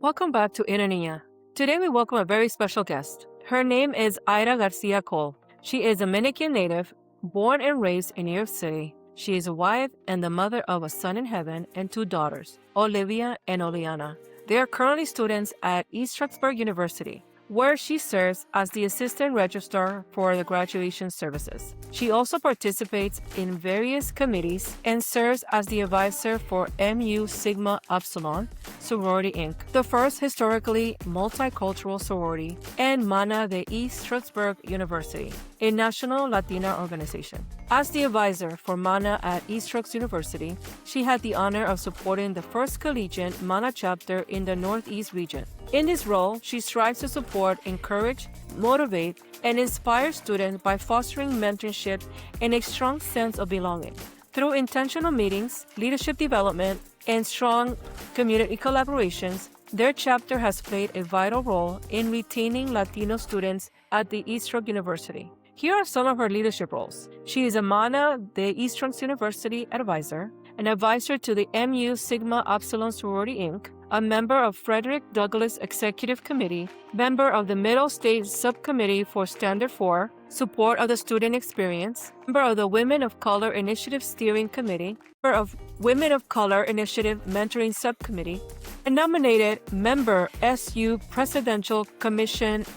Welcome back to InnerNiña. Today we welcome a very special guest. Her name is Aida Garcia Cole. She is a Dominican native, born and raised in New York City. She is a wife and the mother of a son in heaven and two daughters, Olivia and Oliana. They are currently students at East Stroudsburg University, where she serves as the assistant registrar for the graduation services. She also participates in various committees and serves as the advisor for Mu Sigma Upsilon Sorority Inc., the first historically multicultural sorority, and MANA de East Stroudsburg University, a national Latina organization. As the advisor for MANA at East Stroudsburg University, she had the honor of supporting the first collegiate MANA chapter in the Northeast region. In this role, she strives to support, encourage, motivate, and inspire students by fostering mentorship and a strong sense of belonging. Through intentional meetings, leadership development, and strong community collaborations, their chapter has played a vital role in retaining Latino students at the East Stroudsburg University. Here are some of her leadership roles. She is a MANA de East Stroudsburg University advisor, an advisor to the Mu Sigma Upsilon Sorority Inc., a member of Frederick Douglass Executive Committee, member of the Middle States Subcommittee for Standard 4, support of the student experience, member of the Women of Color Initiative Steering Committee, member of Women of Color Initiative Mentoring Subcommittee, and nominated member SU Presidential Commission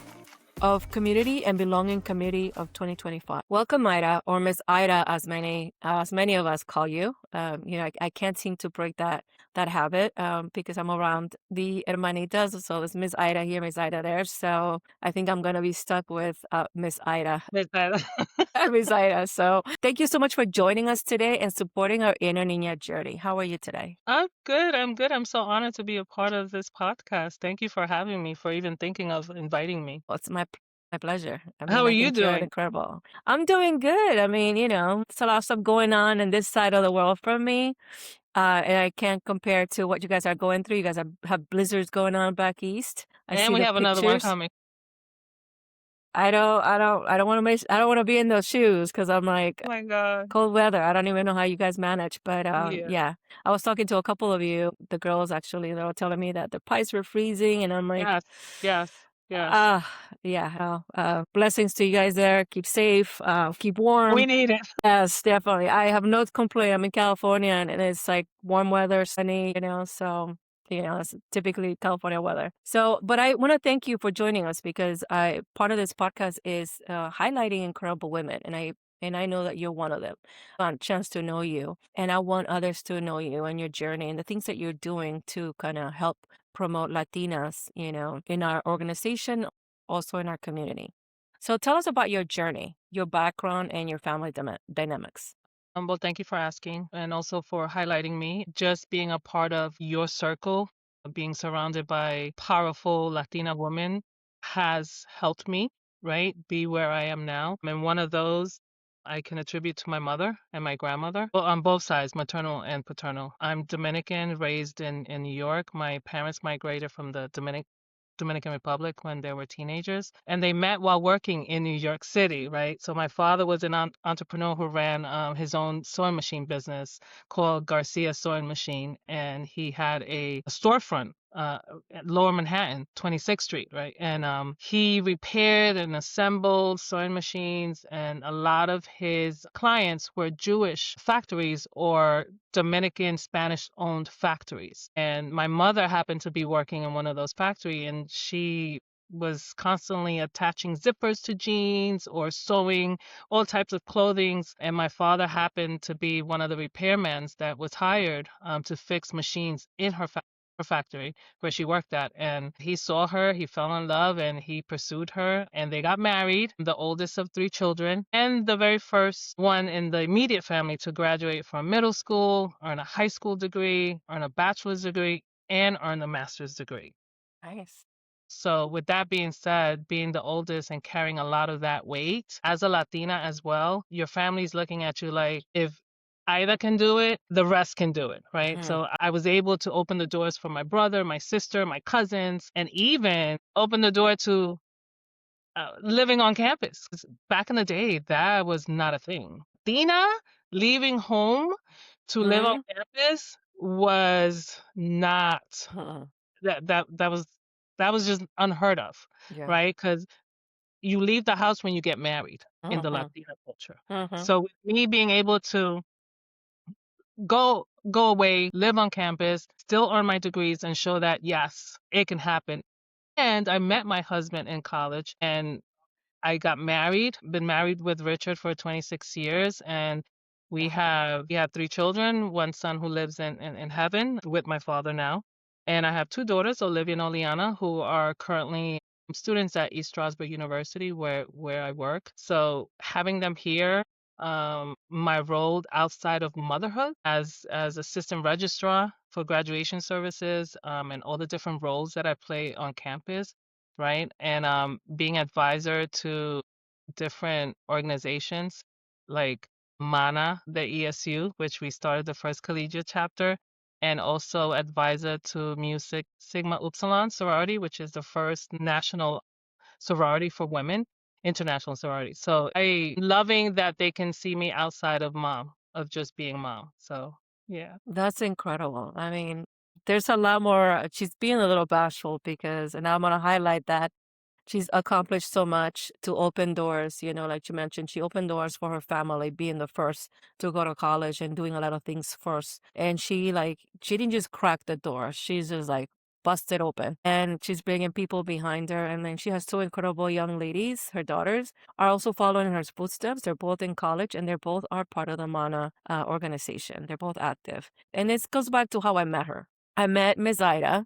of Community and Belonging Committee of 2025. Welcome, Aida, or Miss Aida, as many of us call you. I can't seem to break that habit because I'm around the hermanitas. So it's Miss Aida here, Miss Aida there. So I think I'm gonna be stuck with Miss Aida. Miss Aida. So thank you so much for joining us today and supporting our InnerNiña journey. How are you today? I'm good. I'm so honored to be a part of this podcast. Thank you for having me, for even thinking of inviting me. Well, it's my pleasure. How are I you think you're doing? incredible. I'm doing good. it's a lot of stuff going on in this side of the world for me. And I can't compare to what you guys are going through. You guys have blizzards going on back east. I And see we the have another one pictures. coming. I don't want to be in those shoes because I'm like Oh my God. cold weather. I don't even know how you guys manage, but Yeah. yeah. I was talking to a couple of you, the girls actually. They were telling me that the pipes were freezing, and I'm like, Yes. Yes. Yes. yeah. Blessings to you guys there. Keep safe. Keep warm. We need it. Yes, definitely. I have no complaint. I'm in California, and it's like warm weather, sunny. So it's typically California weather. So, but I want to thank you for joining us because part of this podcast is highlighting incredible women, and I know that you're one of them. I want a chance to know you, and I want others to know you and your journey and the things that you're doing to kind of help promote Latinas, in our organization, also in our community. So tell us about your journey, your background, and your family dynamics. Well, thank you for asking and also for highlighting me. Just being a part of your circle, being surrounded by powerful Latina women has helped me, right, be where I am now. And one of those I can attribute to my mother and my grandmother, well, on both sides, maternal and paternal. I'm Dominican, raised in New York. My parents migrated from the Dominican Republic when they were teenagers, and they met while working in New York City, right? So my father was an entrepreneur who ran his own sewing machine business called Garcia Sewing Machine, and he had a storefront at Lower Manhattan, 26th Street, right? And he repaired and assembled sewing machines, and a lot of his clients were Jewish factories or Dominican Spanish-owned factories. And my mother happened to be working in one of those factories, and she was constantly attaching zippers to jeans or sewing all types of clothing. And my father happened to be one of the repairmen that was hired to fix machines in her factory where she worked at. And he saw her, he fell in love, and he pursued her, and they got married, the oldest of three children, and the very first one in the immediate family to graduate from middle school, earn a high school degree, earn a bachelor's degree, and earn a master's degree. Nice. So with that being said, being the oldest and carrying a lot of that weight as a Latina as well, your family's looking at you like, if Ida can do it, the rest can do it, right? Mhm. So I was able to open the doors for my brother, my sister, my cousins, and even open the door to living on campus. 'Cause back in the day, that was not a thing. Latina leaving home to live on Mhm. campus was not Uh-uh. that was just unheard of, Yeah. right? Because you leave the house when you get married in the Mhm. Latina culture. Mhm. So with me being able to go away, live on campus, still earn my degrees, and show that yes, it can happen. And I met my husband in college, and I got married, been married with Richard for 26 years, and we have 3 children, one son who lives in heaven with my father now. And I have 2 daughters, Olivia and Oliana, who are currently students at East Stroudsburg University where I work. So having them here, my role outside of motherhood as assistant registrar for graduation services, and all the different roles that I play on campus, right? And being advisor to different organizations like MANA, the ESU, which we started the first collegiate chapter, and also advisor to Music Sigma Upsilon sorority, which is the first national sorority for women, international sorority. So I loving that they can see me outside of mom, of just being mom. So yeah. That's incredible. I mean, there's a lot more. She's being a little bashful because, and I'm gonna highlight that she's accomplished so much to open doors. Like you mentioned, she opened doors for her family, being the first to go to college and doing a lot of things first. And she didn't just crack the door. She's just like busted open, and she's bringing people behind her. And then she has 2 incredible young ladies. Her daughters are also following in her footsteps. They're both in college, and they're both are part of the MANA organization. They're both active, and this goes back to how I met her. I met Ms. Ida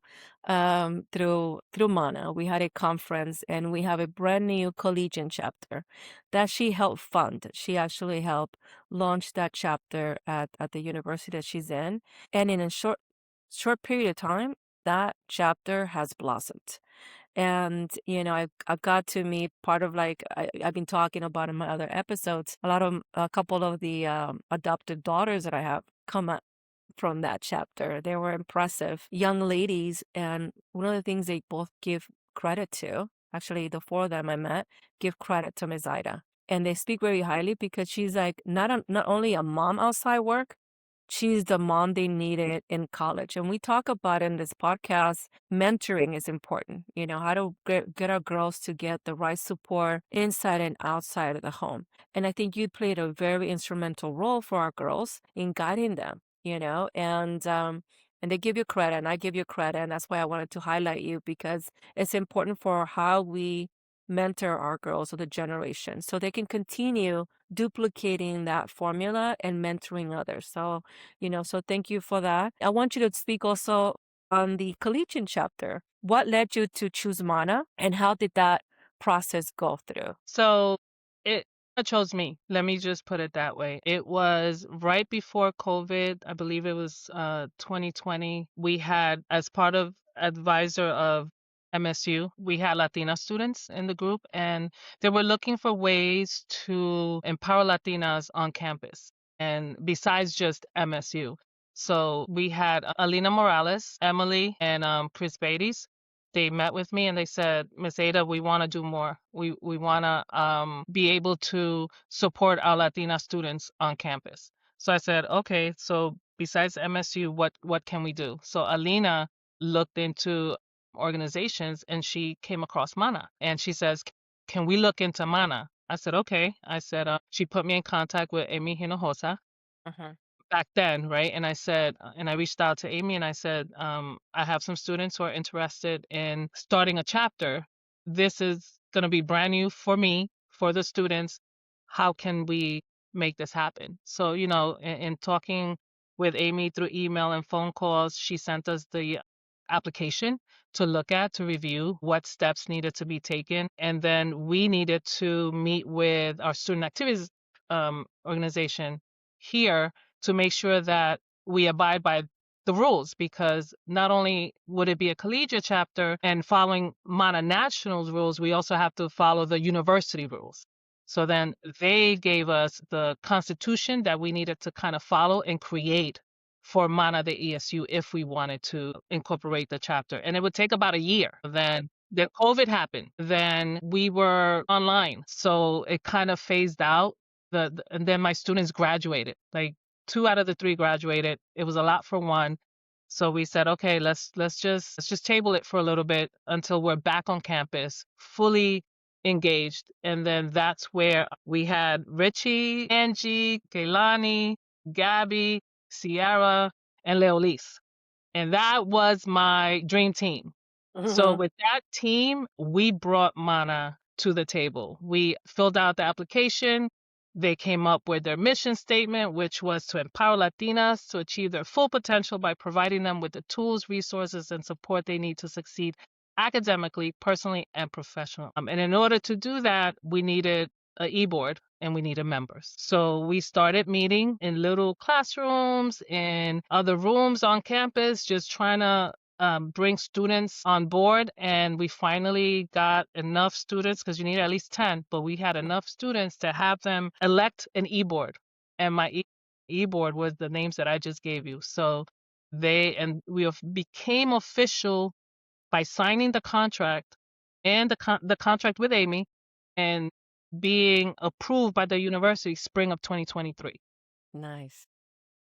through Mana. We had a conference, and we have a brand new collegiate chapter that she helped fund. She actually helped launch that chapter at the university that she's in. And in a short period of time, that chapter has blossomed. And I've got to meet part of, like, I've been talking about in my other episodes, a couple of the adopted daughters that I have come up from that chapter. They were impressive young ladies, and one of the things they both give credit to, actually the 4 of them I met, give credit to Ms. Ida. And they speak very highly because she's like not only a mom outside work, she's the mom they needed in college. And we talk about in this podcast, mentoring is important. How to get our girls to get the right support inside and outside of the home. And I think you played a very instrumental role for our girls in guiding them, and they give you credit, and I give you credit. And that's why I wanted to highlight you, because it's important for how we mentor our girls or the generation so they can continue duplicating that formula and mentoring others. So thank you for that. I want you to speak also on the collegiate chapter. What led you to choose Mana, and how did that process go through? So it chose me. Let me just put it that way. It was right before COVID. I believe it was 2020. We had, as part of advisor of MSU, we had Latina students in the group, and they were looking for ways to empower Latinas on campus, and besides just MSU. So we had Alina Morales, Emily, and Chris Beatties. They met with me and they said, Miss Ada, we want to do more. We want to be able to support our Latina students on campus. So I said, okay, so besides MSU, what can we do? So Alina looked into organizations, and she came across Mana, and she says, can we look into Mana? I said, okay. I said, she put me in contact with Amy Hinojosa Uh-huh. back then, right? And I said, and I reached out to Amy and I said, I have some students who are interested in starting a chapter. This is going to be brand new for me, for the students. How can we make this happen? So, in talking with Amy through email and phone calls, she sent us the application to look at, to review what steps needed to be taken. And then we needed to meet with our student activities organization here to make sure that we abide by the rules, because not only would it be a collegiate chapter and following Mana National's rules, we also have to follow the university rules. So then they gave us the constitution that we needed to kind of follow and create for Mana the ESU if we wanted to incorporate the chapter. And it would take about a year. Then COVID happened. Then we were online. So it kind of phased out. And then my students graduated. Like 2 out of the 3 graduated. It was a lot for one. So we said, okay, let's just table it for a little bit until we're back on campus, fully engaged. And then that's where we had Richie, Angie, Kaylani, Gabby, Sierra, and Leolise. And that was my dream team. So Mhm. with that team, we brought Mana to the table. We filled out the application. They came up with their mission statement, which was to empower Latinas to achieve their full potential by providing them with the tools, resources, and support they need to succeed academically, personally, and professionally. And in order to do that, we needed an e-board and we needed members. So we started meeting in little classrooms, in other rooms on campus, just trying to bring students on board. And we finally got enough students, because you need at least 10, but we had enough students to have them elect an e-board. And my e-board was the names that I just gave you. So we became official by signing the contract and the contract with Amy and being approved by the university spring of 2023. Nice.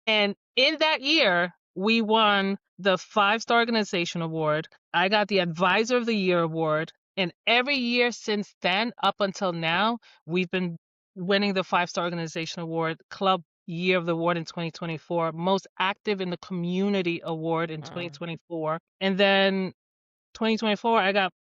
And in that year, we won the 5-Star Organization Award. I got the Advisor of the Year Award. And every year since then, up until now, we've been winning the 5-Star Organization Award, Club Year of the Award in 2024, Most Active in the Community Award in Mm. 2024. And then 2024, I got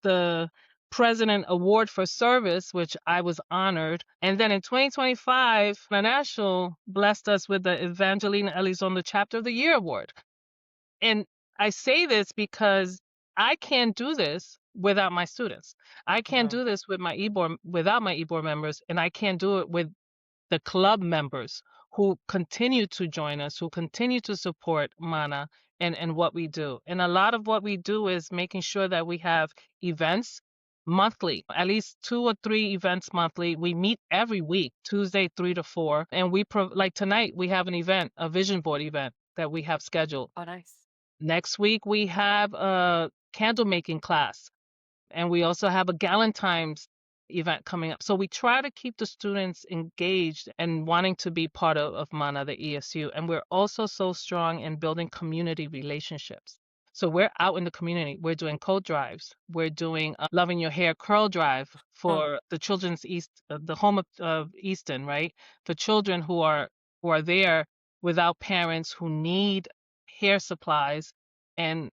the President Award for Service, which I was honored. And then in 2025, International blessed us with the Evangelina Elizondo Chapter of the Year Award. And I say this because I can't do this without my students. I can't Mhm. do this with my e-board without my e-board members, and I can't do it with the club members who continue to join us, who continue to support Mana and what we do. And a lot of what we do is making sure that we have events monthly, at least 2 or 3 events monthly. We meet every week, Tuesday, 3 to 4. And like tonight, we have an event, a vision board event that we have scheduled. Oh, nice. Next week, we have a candle making class, and we also have a Galentine's event coming up. So we try to keep the students engaged and wanting to be part of MANA, the ESU. And we're also so strong in building community relationships. So we're out in the community. We're doing coat drives. We're doing Loving Your Hair curl drive Mm. for the Children's the home of Easton, right? For children who are there without parents, who need hair supplies. And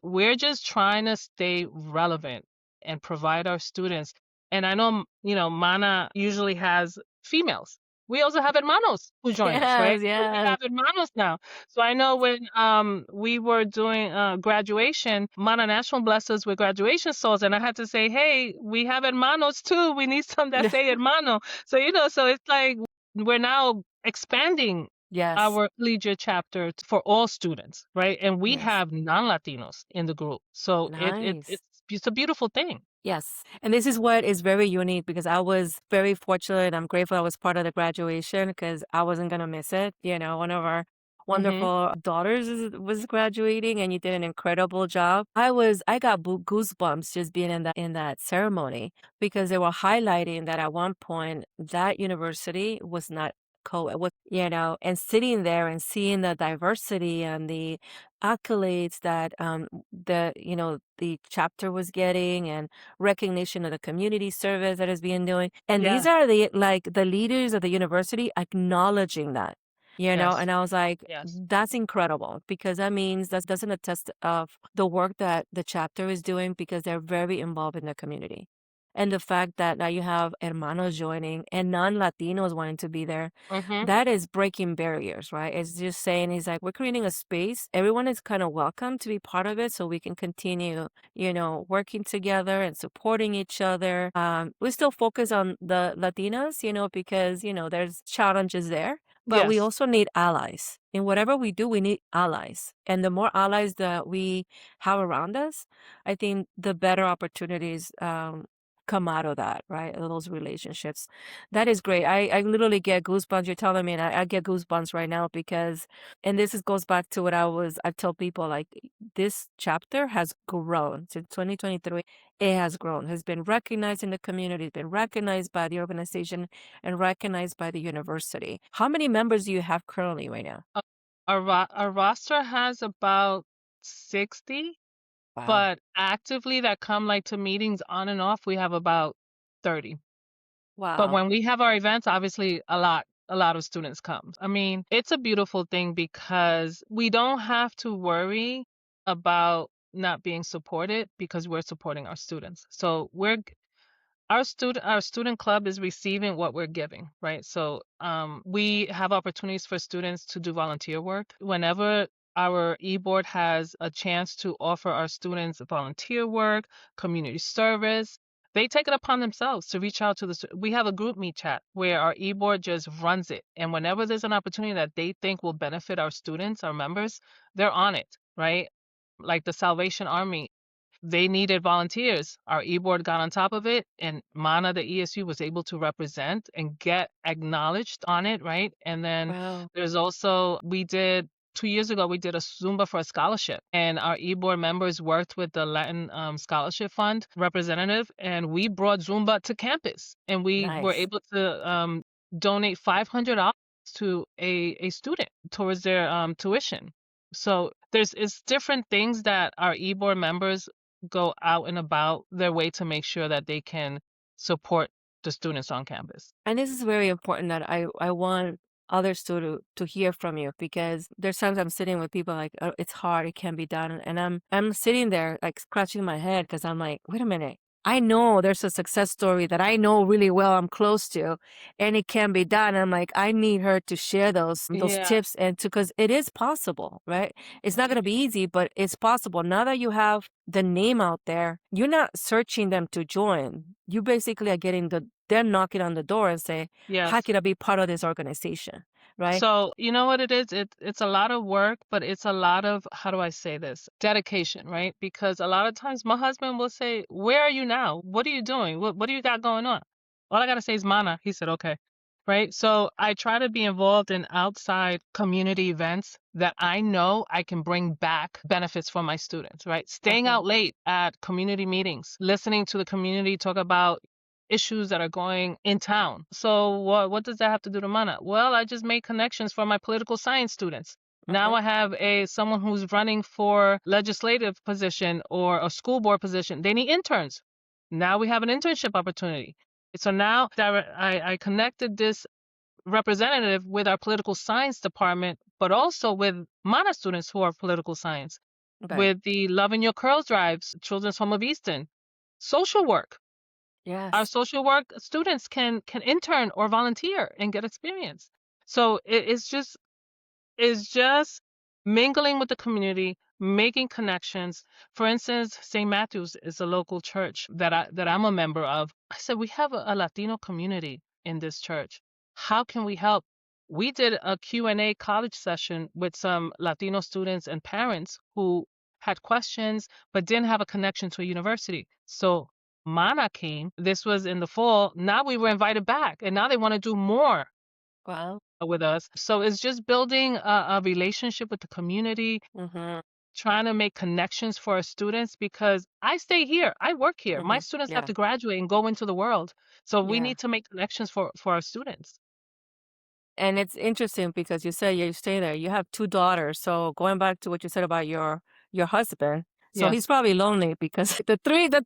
we're just trying to stay relevant and provide our students. And I know, Mana usually has females. We also have hermanos who join us, right? Yes, So we yes. have hermanos now. So I know when we were doing graduation, Mana National blessed us with graduation souls, and I had to say, hey, we have hermanos too. We need some that say hermano. So so it's like we're now expanding Yes, our collegiate chapter for all students, right? And we yes. have non-Latinos in the group. So Nice. it's a beautiful thing. Yes. And this is what is very unique because I was very fortunate. I'm grateful I was part of the graduation because I wasn't going to miss it. One of our Mhm. wonderful daughters was graduating and you did an incredible job. I got goosebumps just being in that ceremony because they were highlighting that at one point that university was not co-ed, and sitting there and seeing the diversity and the accolades that the chapter was getting and recognition of the community service that is being doing. And these Yeah. are the leaders of the university acknowledging that. Yes. And I was like, Yes. that's incredible because that means that doesn't attest of the work that the chapter is doing because they're very involved in the community. And the fact that now you have hermanos joining and non-Latinos wanting to be there, Mhm. that is breaking barriers, right? It's just saying, he's like, we're creating a space. Everyone is kind of welcome to be part of it so we can continue working together and supporting each other. We still focus on the Latinas, because, there's challenges there, but we Yes. also need allies. In whatever we do, we need allies. And the more allies that we have around us, I think the better opportunities come out of that, right? Of those relationships. That is great. I literally get goosebumps. You're telling me, and I get goosebumps right now because, and goes back to what I tell people, like, this chapter has grown since 2023. It has grown, has been recognized in the community, it's been recognized by the organization and recognized by the university. How many members do you have currently right now? Our roster has about 60, Wow. but actively that come, like, to meetings on and off, we have about 30. But Wow. when we have our events, obviously a lot of students come. I mean, it's a beautiful thing because we don't have to worry about not being supported because we're supporting our students. So our student club is receiving what we're giving, right? So we have opportunities for students to do volunteer work whenever our e-board has a chance to offer our students volunteer work, community service. They take it upon themselves to reach out to we have a group meet chat where our e-board just runs it, and whenever there's an opportunity that they think will benefit our students, our members, they're on it, right? Like the Salvation Army, they needed volunteers. Our e-board got on top of it, and Mana, the ESU, was able to represent and get acknowledged on it, right? And then Wow. there's also, we did 2 years ago, we did a Zumba for a scholarship, and our e-board members worked with the Latin Scholarship Fund representative, and we brought Zumba to campus, and we were Nice. able to donate $500 to a student towards their tuition. So it's different things that our e-board members go out and about their way to make sure that they can support the students on campus. And this is very important that I want others to hear from you because there's times I'm sitting with people like it's hard, it can't be done, and I'm sitting there like scratching my head because I'm like, wait a minute, I know there's a success story that I know really well, I'm close to, and it can be done. I'm like, I need her to share those Yeah. tips and to because it is possible, right? It's not gonna be easy, but it's possible. Now that you have the name out there, you're not searching them to join. You basically are getting they're knocking on the door and say, how Yes. can I be part of this organization? Right? So, you know what it is? It's a lot of work, but it's a lot of, how do I say this? Dedication, right? Because a lot of times my husband will say, "Where are you now? What are you doing? What do you got going on?" All I gotta say is Mana. He said, "Okay." Right? So I try to be involved in outside community events that I know I can bring back benefits for my students, right? Staying Mhm. out late at community meetings, listening to the community talk about issues that are going in town. So what does that have to do to Mana? Well, I just made connections for my political science students. Now Mhm. I have someone who's running for legislative position or a school board position. They need interns. Now we have an internship opportunity. So now that I connected this representative with our political science department, but also with Mana students who are political science, Right. with the Love in Your Curls drives, Children's Home of Easton, social work. Our Yes. social work students can intern or volunteer and get experience. So it's just mingling with the community, making connections. For instance, St. Matthew's is a local church that I'm a member of. I said, we have a Latino community in this church. How can we help? We did a Q&A college session with some Latino students and parents who had questions but didn't have a connection to a university. So Mana came. This was in the fall. Now we were invited back, and now they want to do more Well. with us. So it's just building a relationship with the community, Mhm. trying to make connections for our students because I stay here, I work here. My Mhm. students have Yeah. to graduate and go into the world. So we Yeah. need to make connections for our students. And it's interesting because you said you stay there. You have two daughters. So going back to what you said about your husband, so he's Yes. probably lonely because the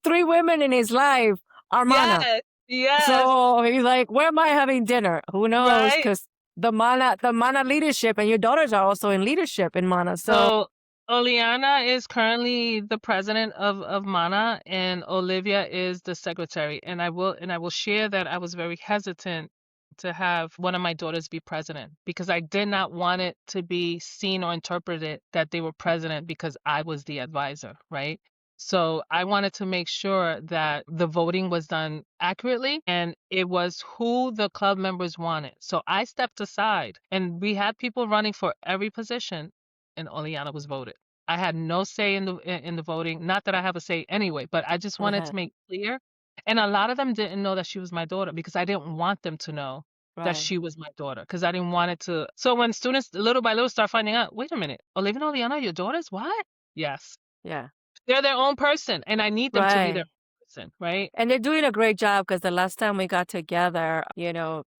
three women in his life are Mana. Yes. Yes. So he's like, where am I having dinner? Who knows? Right. Because the Mana leadership, and your daughters are also in leadership in Mana. So So Oleana is currently the president of Mana, and Olivia is the secretary. And I will share that I was very hesitant to have one of my daughters be president because I did not want it to be seen or interpreted that they were president because I was the advisor, right? So I wanted to make sure that the voting was done accurately and it was who the club members wanted. So I stepped aside and we had people running for every position and Oleana was voted. I had no say in the voting. Not that I have a say anyway, but I just wanted uh to make clear. And a lot of them didn't know that she was my daughter because I didn't want them to know that right. she was my daughter because I didn't want it to. So when students little by little start finding out, wait a minute, Olivia and Oleana are your daughters? What? Yes. Yeah. They're their own person, and I need them to be their Right. own person, right? And they're doing a great job because the last time we got together,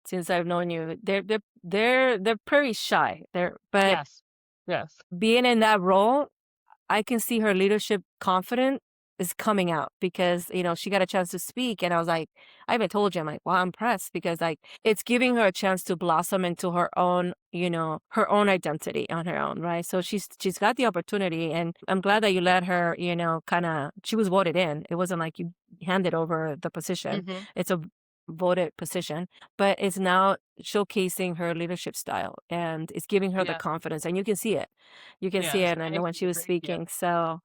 since I've known you, they're pretty shy. But Yes. Yes. Being in that role, I can see her leadership confident is coming out because, she got a chance to speak. And I was like, I even told you, I'm like, wow, I'm impressed because like it's giving her a chance to blossom into her own, her own identity on her own, right? So she's got the opportunity and I'm glad that you let her, kind of she was voted in. It wasn't like you handed over the position. Hmm. It's a voted position, but it's now showcasing her leadership style and it's giving her the Yes. confidence and you can see it. You can see Yes. it and Thank when she you. was Thank you. speaking. So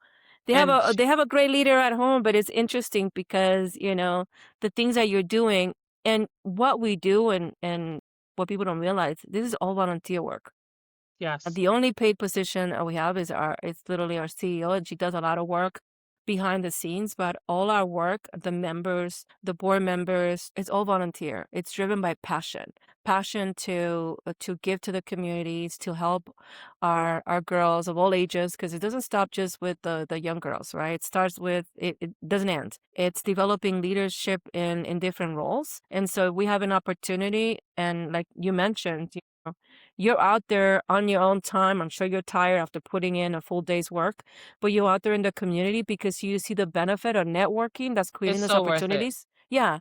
they have And a they have a great leader at home, but it's interesting because, the things that you're doing and what we do and what people don't realize, this is all volunteer work. yes. The only paid position we have is literally our CEO, and she does a lot of work behind the scenes, but all our work, the members, the board members, it's all volunteer. It's driven by passion to give to the communities, to help our girls of all ages, because it doesn't stop just with the young girls, right? It starts with it doesn't end. It's developing leadership in different roles, and so we have an opportunity, and like you mentioned, you're out there on your own time. I'm sure you're tired after putting in a full day's work, but you're out there in the community because you see the benefit of networking that's creating It's those so worth it. opportunities. Yeah.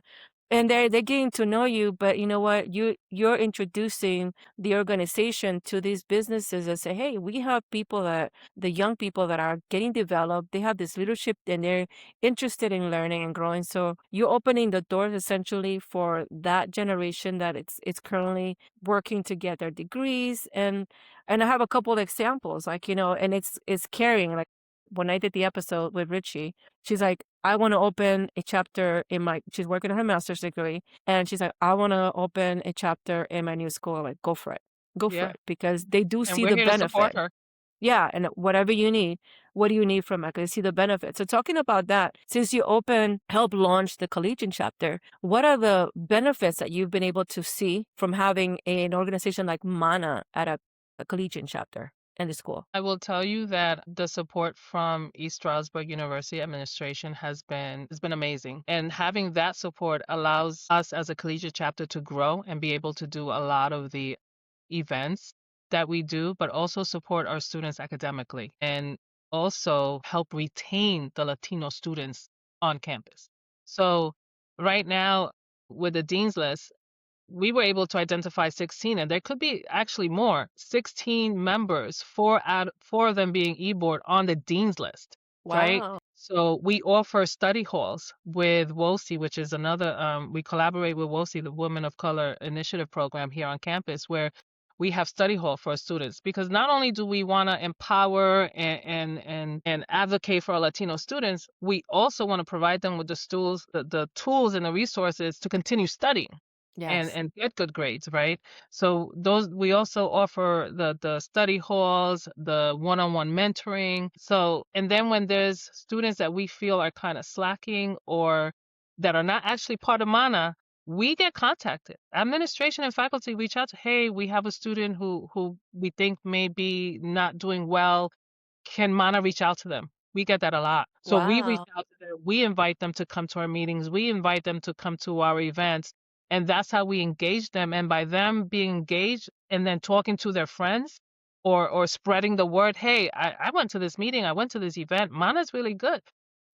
And they're getting to know you, but you know what? You're introducing the organization to these businesses that say, hey, we have people that the young people that are getting developed, they have this leadership and they're interested in learning and growing. So you're opening the doors essentially for that generation that it's currently working to get their degrees and I have a couple of examples like and it's carrying like when I did the episode with Richie, she's like, I want to open a chapter in my she's working on her master's degree and she's like, I want to open a chapter in my new school. I'm like, go for it. Go for Yeah. it because they do And see we're the here to support benefit. her. Yeah, and whatever you need, what do you need from it? 'Cause you see the benefits. So talking about that, since you help launch the collegiate chapter, what are the benefits that you've been able to see from having an organization like MANA at a collegiate chapter in the school? I will tell you that the support from East Stroudsburg University administration has been amazing. And having that support allows us as a collegiate chapter to grow and be able to do a lot of the events that we do, but also support our students academically and also help retain the Latino students on campus. So right now with the Dean's List, we were able to identify 16 and there could be actually more 16 members, four of them being e-board on the dean's list, right? Wow. So we offer study halls with WOSI, which is another we collaborate with WOSI, the Women of Color Initiative program here on campus, where we have study hall for our students because not only do we want to empower and advocate for our Latino students, we also want to provide them with the tools and the resources to continue studying Yes. and get good grades, right? So those we also offer the study halls, the one-on-one mentoring. So and then when there's students that we feel are kind of slacking or that are not actually part of MANA, we get contacted. Administration and faculty reach out to, hey, we have a student who we think may be not doing well. Can MANA reach out to them? We get that a lot. So we reach Wow. out to them. We invite them to come to our meetings. We invite them to come to our events. And that's how we engage them. And by them being engaged and then talking to their friends or spreading the word, hey, I went to this meeting, I went to this event, Mana's really good.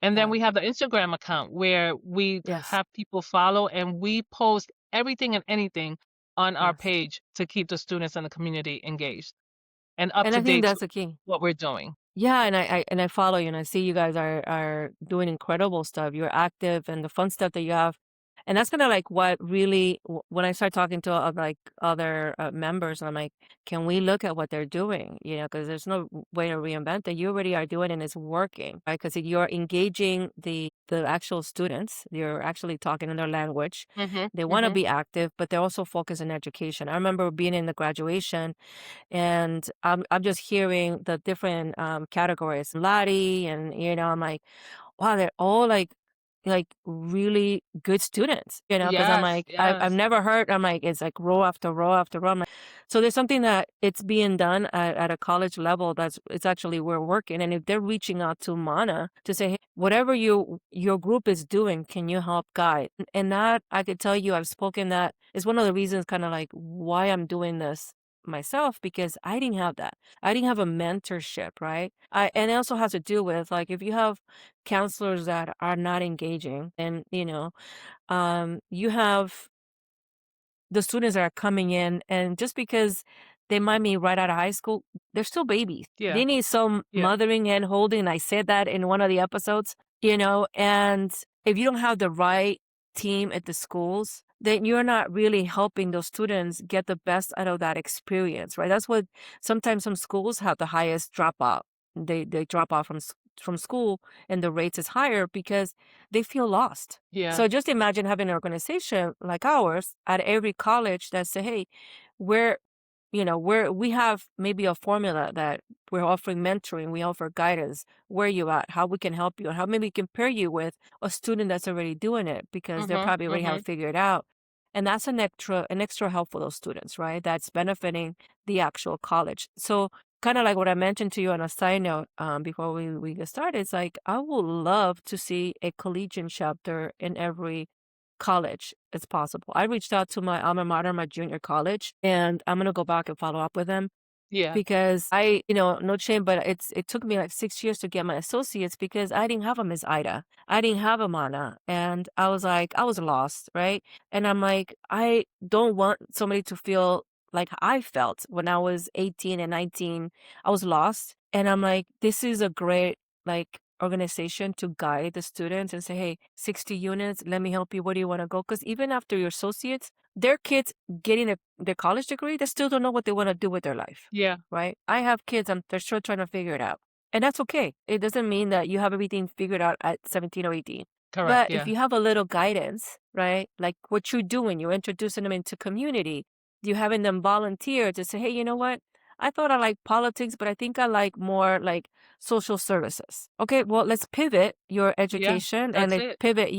And then Yeah. we have the Instagram account where we Yes. have people follow and we post everything and anything on our Yes. page to keep the students and the community engaged and up And to I think date to that's the key. what we're doing. Yeah, and I follow you and I see you guys are doing incredible stuff. You're active and the fun stuff that you have. And that's kind of like what really when I start talking to like other members, I'm like, can we look at what they're doing? Because there's no way to reinvent it. You already are doing it and it's working, right? Because you're engaging the actual students. You're actually talking in their language. Mhm. They want to Mhm. be active, but they're also focused on education. I remember being in the graduation and I'm just hearing the different categories, Lottie, and I'm like, wow, they're all like really good students, because I'm Yes, like, I've yes. never heard. I'm like, it's like row after row after row. I'm like, so there's something that it's being done at a college level that's it's actually we're working, and if they're reaching out to Mana to say, hey, whatever your group is doing, can you help guide? And that I could tell you, I've spoken that is one of the reasons, kind of like why I'm doing this myself because I didn't have that. I didn't have a mentorship, right? And it also has to do with like if you have counselors that are not engaging, and you have the students that are coming in, and just because they might be right out of high school, they're still babies. Yeah. They need some Yeah. mothering and holding. I said that in one of the episodes, and if you don't have the right team at the schools, then you're not really helping those students get the best out of that experience, right? That's what sometimes some schools have the highest dropout. They drop out from school, and the rates is higher because they feel lost. Yeah. So just imagine having an organization like ours at every college that say, hey, we're, we have maybe a formula that we're offering mentoring, we offer guidance, where you at, how we can help you, and how maybe we can pair you with a student that's already doing it because they'll Mhm. probably already have Mhm. it figured out. And that's an extra help for those students, right? That's benefiting the actual college. So kind of like what I mentioned to you on a side note before we get started, it's like I would love to see a collegiate chapter in every college as possible. I reached out to my alma mater, my junior college, and I'm gonna go back and follow up with them Yeah. because no shame, but it took me like 6 years to get my associates because I didn't have a Miss Ida. I didn't have a Mana. And I was like, I was lost, right? And I'm like, I don't want somebody to feel like I felt when I was 18 and 19. I was lost. And I'm like, this is a great like organization to guide the students and say, hey, 60 units, let me help you. Where do you want to go? Because even after your associates, their kids getting their college degree, they still don't know what they want to do with their life, Yeah. right? I have kids, they're still trying to figure it out. And that's okay. It doesn't mean that you have everything figured out at 17 or 18. Correct. But if Yeah. you have a little guidance, right? Like what you're doing, you're introducing them into community, you're having them volunteer to say, hey, you know what? I thought I like politics, but I think I like more like social services. Okay, well, let's pivot your Yeah. education and That's let's it. pivot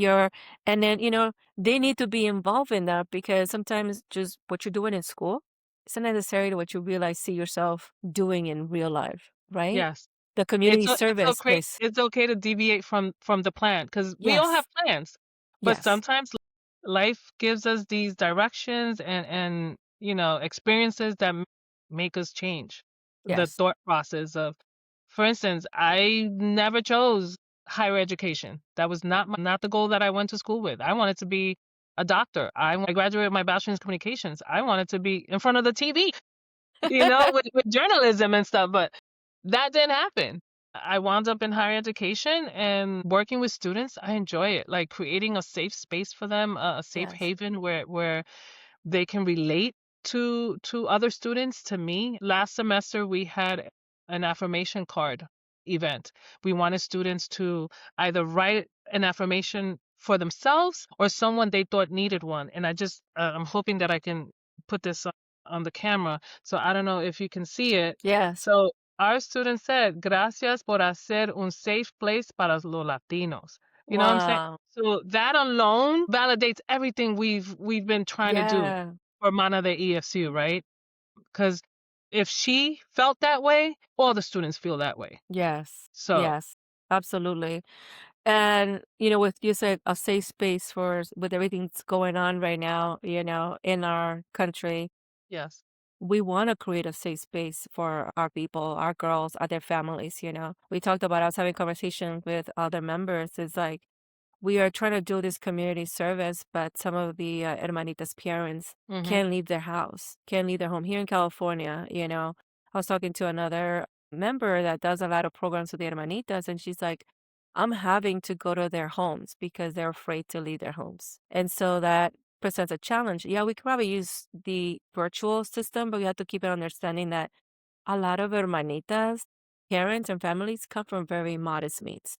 and then, they need to be involved in that because sometimes just what you're doing in school isn't necessarily what you realize see yourself doing in real life, right? Yes. The community It's service okay is it's okay to deviate from the plan because we all have yes, plans, but yes, sometimes life gives us these directions and, experiences that make us change the yes. thought process of for instance, I never chose higher education. That was not the goal that I went to school with. I wanted to be a doctor. I graduated with my bachelor's in communications. I wanted to be in front of the TV, with journalism and stuff, but that didn't happen. I wound up in higher education and working with students. I enjoy it, like creating a safe space for them, a safe Yes, haven where they can relate to other students, to me. Last semester we had an affirmation card event. We wanted students to either write an affirmation for themselves or someone they thought needed one. And I'm hoping that I can put this on the camera. So I don't know if you can see it. yes. So our student said, Gracias por hacer un safe place para los Latinos. You know what I'm saying? Wow. So that alone validates everything we've been trying to do Yeah. for Mana de ESU, right? Because if she felt that way, all the students feel that way. Yes. So Yes. Absolutely. And with you said a safe space with everything that's going on right now, in our country, yes, we want to create a safe space for our people, our girls, their families. We talked about, I was having conversation with other members. It's like we are trying to do this community service, but some of the hermanitas parents hmm, can't leave their house, can't leave their home here in California. I was talking to another member that does a lot of programs with the hermanitas, and she's like, I'm having to go to their homes because they're afraid to leave their homes. And so that presents a challenge. Yeah, we could probably use the virtual system, but we have to keep an understanding that a lot of hermanitas, parents and families come from very modest means.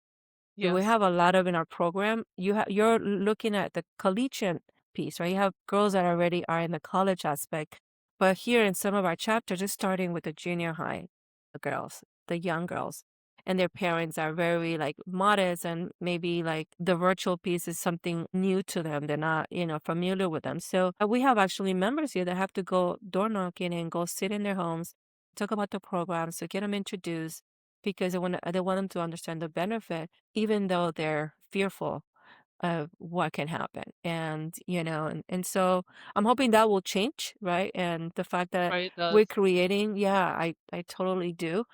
We yes, have a lot of in our program. You're looking at the collegiate piece, right? You have girls that already are in the college aspect, but here in some of our chapters, it's starting with the junior high girls, the young girls, and their parents are very like modest, and maybe like the virtual piece is something new to them. They're not, familiar with them. So we have actually members here that have to go door knocking and go sit in their homes, talk about the programs, to get them introduced because they want them to understand the benefit even though they're fearful. of what can happen. And so I'm hoping that will change, right? And the fact that Right, it we're does. creating, yeah, I totally do.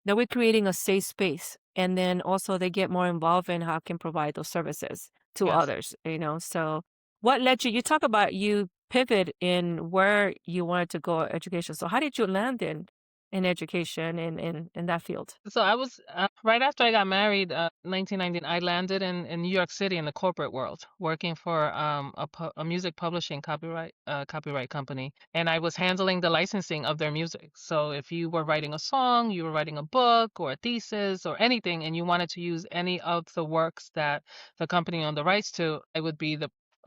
That we're creating a safe space. And then also they get more involved in how can provide those services to Yes. others. So what led you talk about you pivot in where you wanted to go education. So how did you land in education in that field? So I was right after I got married, 1990. I landed in New York City in the corporate world, working for a music publishing copyright company, and I was handling the licensing of their music. So if you were writing a song, you were writing a book or a thesis or anything, and you wanted to use any of the works that the company owned the rights to,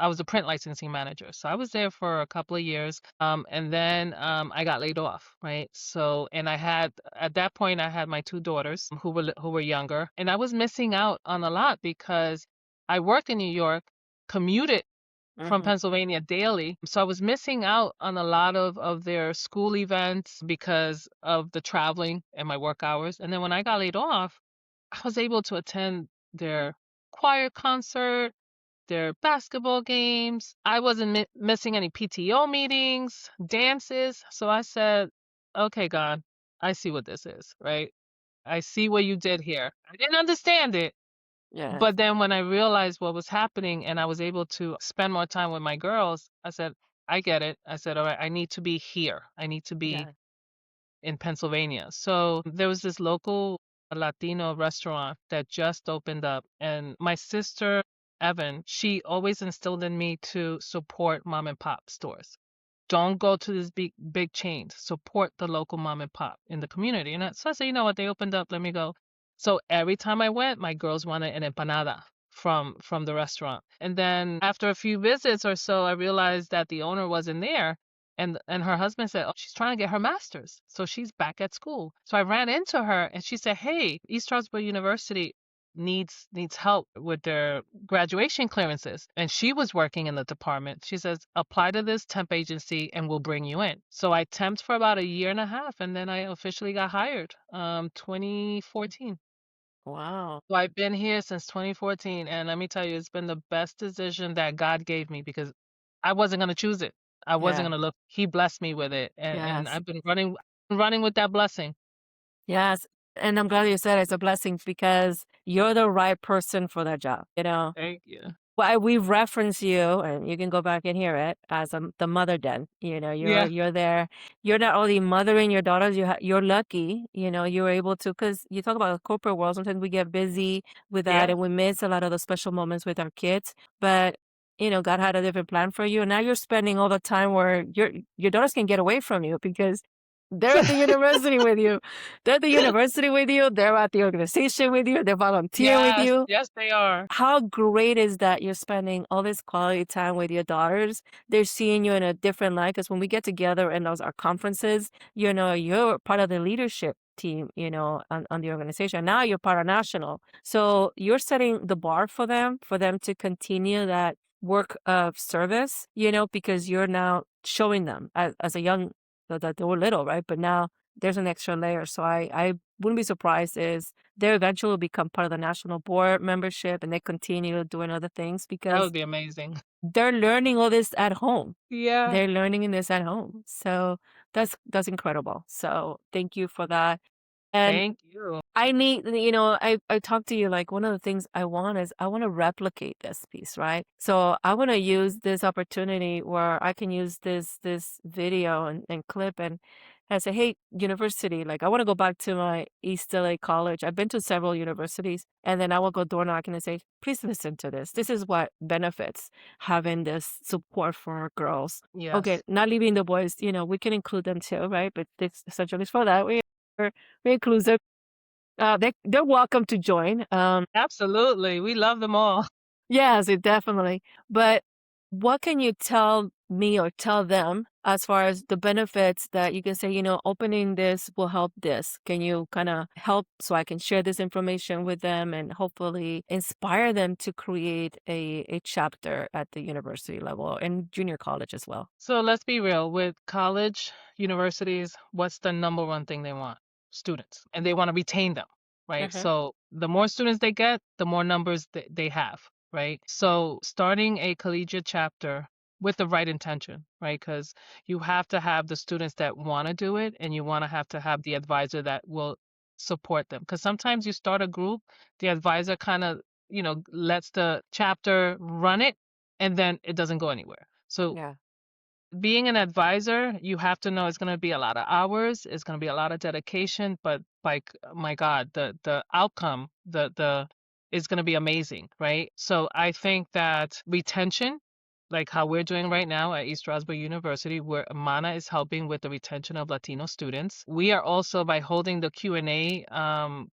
I was the print licensing manager. So I was there for a couple of years. And then I got laid off, right? So, and at that point, I had my two daughters who were younger, and I was missing out on a lot because I worked in New York, commuted from Hmm. Pennsylvania daily. So I was missing out on a lot of their school events because of the traveling and my work hours. And then when I got laid off, I was able to attend their choir concert, their basketball games. I wasn't missing any PTO meetings, dances. So I said, okay, God, I see what this is, right? I see what you did here. I didn't understand it. Yes. But then when I realized what was happening and I was able to spend more time with my girls, I said, I get it. I said, all right, I need to be here. I need to be Yeah. in Pennsylvania. So there was this local Latino restaurant that just opened up. And my sister, Evan, she always instilled in me to support mom and pop stores. Don't go to these big chains. Support the local mom and pop in the community. So I said, you know what? They opened up. Let me go. So every time I went, my girls wanted an empanada from the restaurant. And then after a few visits or so, I realized that the owner wasn't there. And her husband said, "Oh, she's trying to get her master's, so she's back at school." So I ran into her, and she said, "Hey, East Stroudsburg University needs help with their graduation clearances." And she was working in the department. She says, "Apply to this temp agency, and we'll bring you in." So I temped for about a year and a half, and then I officially got hired, 2014. Wow. So I've been here since 2014, and let me tell you, it's been the best decision that God gave me because I wasn't gonna choose it. I wasn't Yeah. gonna look. He blessed me with it, and Yes. I've been running with that blessing. Yes. And I'm glad you said it's a blessing because you're the right person for that job. Thank you. Why we reference you, and you can go back and hear it as the mother den. You're Yeah, you're there. You're not only mothering your daughters. You're lucky. You're able to because you talk about the corporate world. Sometimes we get busy with that, yeah. and we miss a lot of the special moments with our kids. But God had a different plan for you. And now you're spending all the time where your daughters can get away from you because they're at the university with you. They're at the university with you. They're at the organization with you. They volunteer with Yes, you. yes, they are. How great is that you're spending all this quality time with your daughters? They're seeing you in a different light because when we get together in those our conferences, you're part of the leadership team, on the organization. Now you're part of national. So you're setting the bar for them to continue that work of service, because you're now showing them as a young that they were little, right? But now there's an extra layer. So I wouldn't be surprised is they eventually will become part of the national board membership and they continue doing other things That because would be amazing. they're learning all this at home. Yeah, They're learning in this at home. So that's incredible. So thank you for that. And thank you. I need, I talked to you like one of the things I want is I want to replicate this piece, right? So I want to use this opportunity where I can use this video and clip and say, hey, university, like I want to go back to my East LA college. I've been to several universities, and then I will go door knocking and say, please listen to this. This is what benefits having this support for girls. Okay, Yes, not leaving the boys, we can include them too, right? But this essentially is for that. We're inclusive. They're welcome to join. absolutely. We love them all. Yes, it definitely. But what can you tell me or tell them as far as the benefits that you can say, opening this will help this? Can you kind of help so I can share this information with them and hopefully inspire them to create a chapter at the university level and junior college as well? So let's be real. With college, universities, what's the number one thing they want? Students. And they want to retain them, right? Uh-huh. So the more students they get, the more numbers they have. right? So starting a collegiate chapter with the right intention, right? Because you have to have the students that want to do it, and you want to have the advisor that will support them. Because sometimes you start a group, the advisor kind of, lets the chapter run it, and then it doesn't go anywhere. So Yeah. being an advisor, you have to know it's going to be a lot of hours, it's going to be a lot of dedication, but like, my God, the outcome, the is going to be amazing, right? So I think that retention, like how we're doing right now at East Stroudsburg University, where Mana is helping with the retention of Latino students. We are also, by holding the Q&A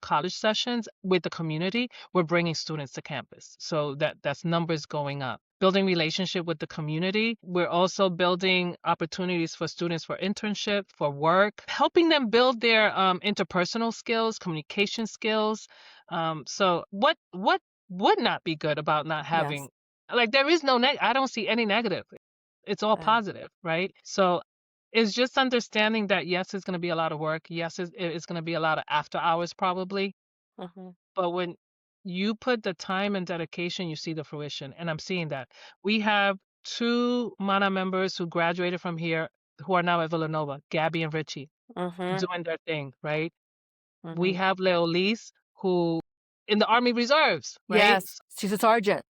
college sessions with the community, we're bringing students to campus. So that's numbers going up. Building relationship with the community. We're also building opportunities for students for internship, for work, helping them build their interpersonal skills, communication skills. So what would not be good about not Yes. having, like, there is no I don't see any negative. It's all Uh, positive, right? So it's just understanding that yes, it's going to be a lot of work. Yes, it's going to be a lot of after hours probably. mhm. But when you put the time and dedication, you see the fruition. And I'm seeing that. We have two MANA members who graduated from here who are now at Villanova, Gabby and Richie, Mhm. doing their thing, right? We Mhm. have Leolise, who in the Army Reserves, right? Yes, she's a sergeant.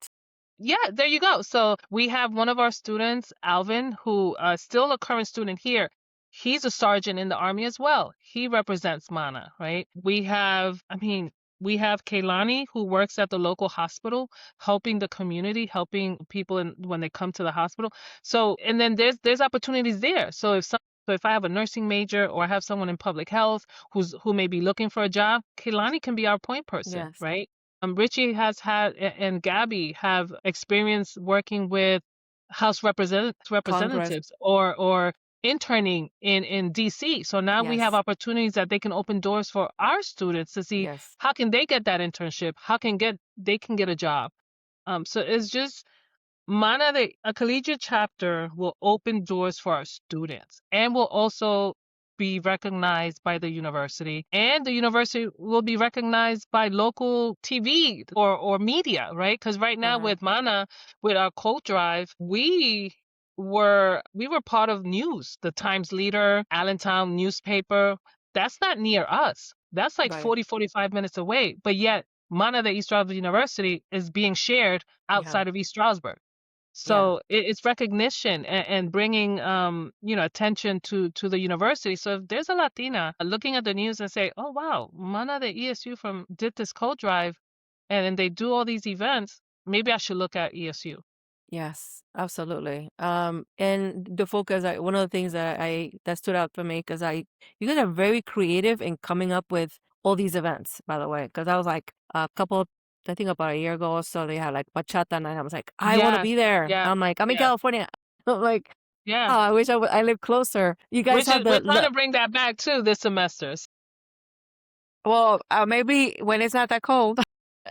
Yeah, there you go. So we have one of our students, Alvin, who still a current student here. He's a sergeant in the Army as well. He represents MANA, right? We have Kaylani, who works at the local hospital, helping the community, helping people when they come to the hospital. So, and then there's opportunities there. So if I have a nursing major, or I have someone in public health who may be looking for a job, Kaylani can be our point person, Yes. right? Richie has had, and Gabby have experience working with Congress. representatives, or interning in DC. So now we have Yes. opportunities that they can open doors for our students to see Yes. how can they get that internship, how can they can get a job. So it's just, a collegiate chapter will open doors for our students, and will also be recognized by the university, and the university will be recognized by local TV or media, right? Because right now Mhm. with Mana, with our Code Drive, we were part of news, the Times Leader, Allentown newspaper. That's not near us. That's like Right. 45 minutes away. But yet, Mana, the East Stroudsburg University, is being shared Yeah. outside of East Stroudsburg. Yeah. So it's recognition, and bringing attention to the university. So if there's a Latina looking at the news and say, "Oh wow, Mana the ESU from did this code drive, and they do all these events, maybe I should look at ESU." Yes, absolutely. And the focus, one of the things that stood out for me, because you guys are very creative in coming up with all these events, by the way. Because I was like I think about a year ago or so, they had like bachata night. I was like, I want to Yes, be there. yeah, I'm like, I'm in yeah, California. I'm like, yeah. oh, I wish I lived closer. You guys Which is have we're trying to bring that back too this semester. well, maybe when it's not that cold,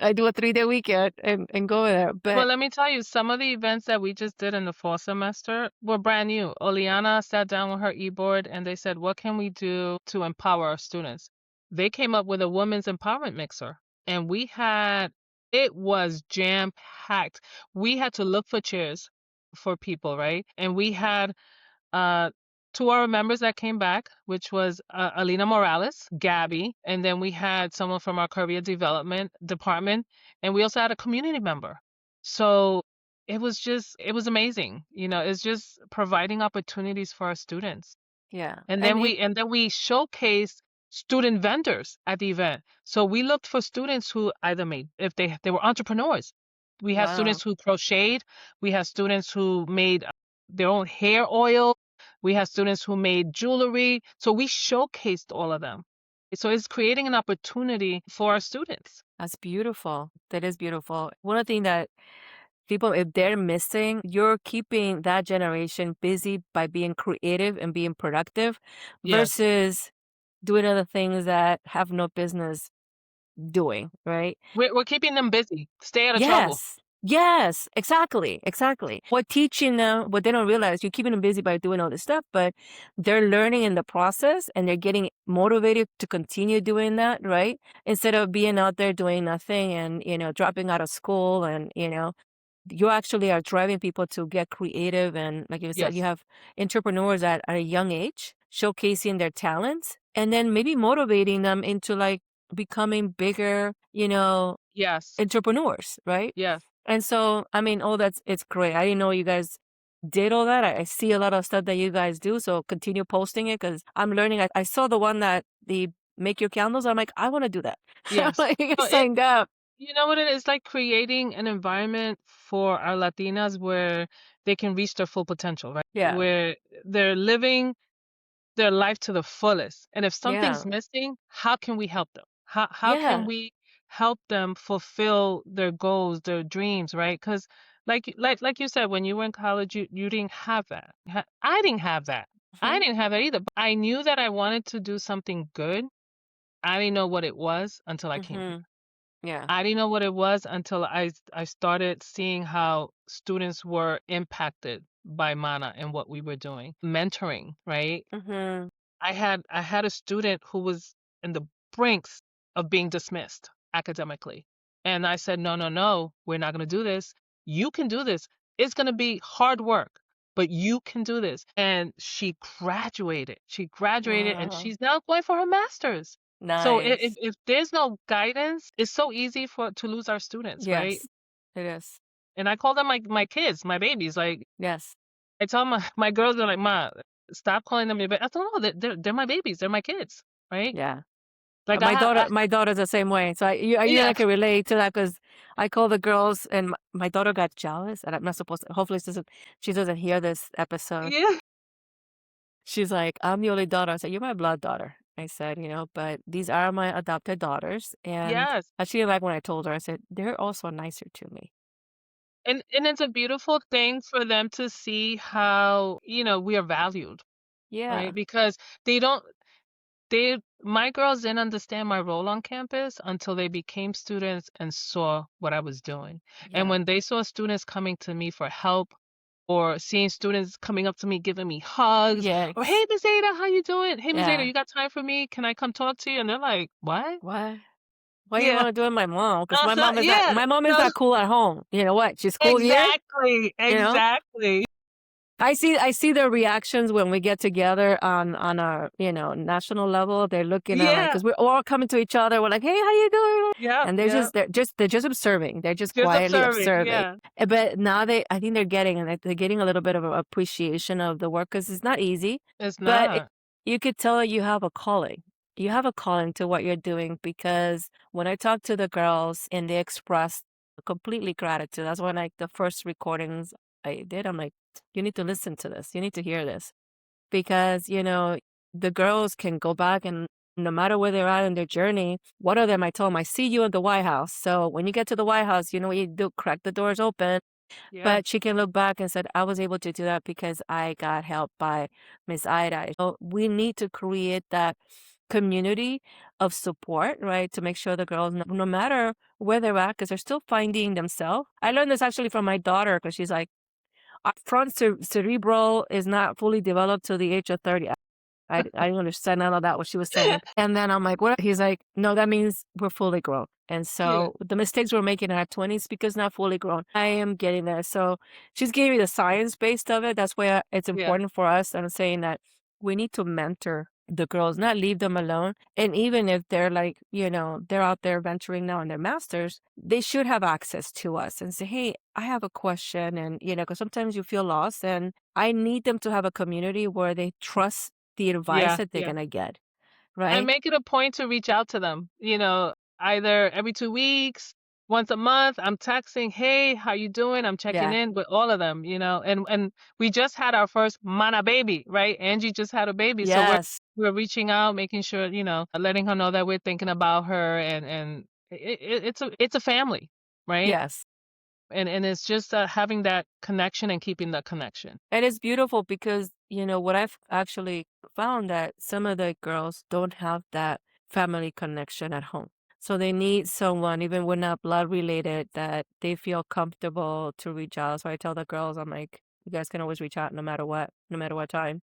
I do a 3-day weekend and go there. Well, But let me tell you, some of the events that we just did in the fall semester were brand new. Oleana sat down with her e-board and they said, what can we do to empower our students? They came up with a women's empowerment mixer, and it was jam-packed. We had to look for chairs for people, right? And we had uh, two of our members that came back, which was Alina Morales, Gabby, and then we had someone from our career development department, and we also had a community member. So it was amazing. It's just providing opportunities for our students. yeah, And and then we showcased student vendors at the event. So we looked for students who either made, if they were entrepreneurs. We had wow, students who crocheted. We had students who made their own hair oil. We had students who made jewelry. So we showcased all of them. So it's creating an opportunity for our students. that's beautiful. That is beautiful. One of the things that people, if they're missing, you're keeping that generation busy by being creative and being productive Yes. versus doing other things that have no business doing, right? We're keeping them busy. Stay out of trouble. Yes. Yes, exactly. Exactly. We're teaching them what they don't realize. You're keeping them busy by doing all this stuff, but they're learning in the process and they're getting motivated to continue doing that, right? Instead of being out there doing nothing and, dropping out of school and, you actually are driving people to get creative. And like you said, you Yes. have entrepreneurs at a young age showcasing their talents and then maybe motivating them into like becoming bigger, Yes. entrepreneurs, right? Yes. And so, I mean, it's great. I didn't know you guys did all that. I see a lot of stuff that you guys do. So continue posting it because I'm learning. I saw the one that the make your candles. I'm like, I want to do that. I'm Yes. like, I So it signed up. you know what it is? Like creating an environment for our Latinas where they can reach their full potential, right? Yeah. Where they're living their life to the fullest. And if something's Yeah. missing, how can we help them? How can Yeah. we help them fulfill their goals, their dreams, right? Because like you said, when you were in college, you didn't have that. I didn't have that. I Hmm. didn't have that either. But I knew that I wanted to do something good. I didn't know what it was until I came here. Hmm. Yeah. I didn't know what it was until I started seeing how students were impacted by Mana and what we were doing. Mentoring, right? Hmm. I had a student who was in the brinks of being dismissed academically. And I said, "No, no, no, we're not going to do this. You can do this. It's going to be hard work, but you can do this." And she graduated. She graduated and Wow. she's now going for her master's. So Nice. if there's no guidance, it's so easy for to lose our students, right? Yes, it is. And I call them my kids, my babies. Like Yes. I tell my girls, they're like, "Ma, stop calling them your baby." I don't know. They're my babies. They're my kids, right? Yeah. Like My daughter, I my daughter's the same way. So you and yeah, I can relate to that because I call the girls, and my daughter got jealous, and I'm not supposed to. Hopefully, she doesn't hear this episode. yeah, She's like, "I'm the only daughter." I said, "You're my blood daughter." I said, but these are my adopted daughters, and yes. she didn't like when I told her. I said, "They're also nicer to me." And it's a beautiful thing for them to see how, we are valued, right? Yeah. Because they don't they my girls didn't understand my role on campus until they became students and saw what I was doing. And Yeah. when they saw students coming to me for help or seeing students coming up to me giving me hugs or, Yes. "Hey, Miss Ada, how you doing? Hey, Miss Ada, Yeah. you got time for me? Can I come talk to you?" And they're like, "What?" What? Why you Yeah. want to do it with my mom? Because Uh-huh. Yeah. my mom is No, not cool at home. You know what? She's cool here, exactly. you know? Exactly. I see their reactions when we get together on our, national level. They're looking at like, Yeah. because we're all coming to each other. We're like, "Hey, how you doing?" Yep. And Yep. they're just observing. They're just Just quietly observing. observing. Yeah. But now I think they're getting a little bit of a appreciation of the work because it's not easy. It's But not. you could tell you have a calling. You have a calling to what you're doing because when I talk to the girls and they express completely gratitude, that's when like the first recordings I did, I'm like, you need to listen to this. You need to hear this because, the girls can go back and no matter where they're at in their journey, one of them I told them, I see you at the White House. So when you get to the White House, you know what you do, crack the doors open. Yeah. But she can look back and said, I was able to do that because I got help by Miss Ida. So we need to create that community of support, right? To make sure the girls, no matter where they're at, because they're still finding themselves. I learned this actually from my daughter because she's like, cerebral is not fully developed till the age of 30. I didn't understand none of that, what she was saying. And then I'm like, what? He's like, no, that means we're fully grown. And Yeah. so the mistakes we're making in our 20s because not fully grown. I am getting there. So she's giving me the science based of it. That's why it's Yeah. important for us. I'm saying that we need to mentor the girls, not leave them alone. And even if they're like, they're out there venturing now in their masters, they should have access to us and say, hey, I have a question. And, because sometimes you feel lost and I need them to have a community where they trust the advice Yeah. that they're Yeah. gonna get, And right? make it a point to reach out to them, either every 2 weeks, once a month. I'm texting, "Hey, how you doing?" I'm checking Yeah. in with all of them, and we just had our first mana baby, right? Angie just had a baby. So Yes. we're reaching out, making sure, letting her know that we're thinking about her and it's a family, right? Yes. And it's just having that connection and keeping that connection. And it's beautiful because, what I've actually found that some of the girls don't have that family connection at home. So they need someone, even when not blood related, that they feel comfortable to reach out. So I tell the girls, I'm like, you guys can always reach out no matter what time.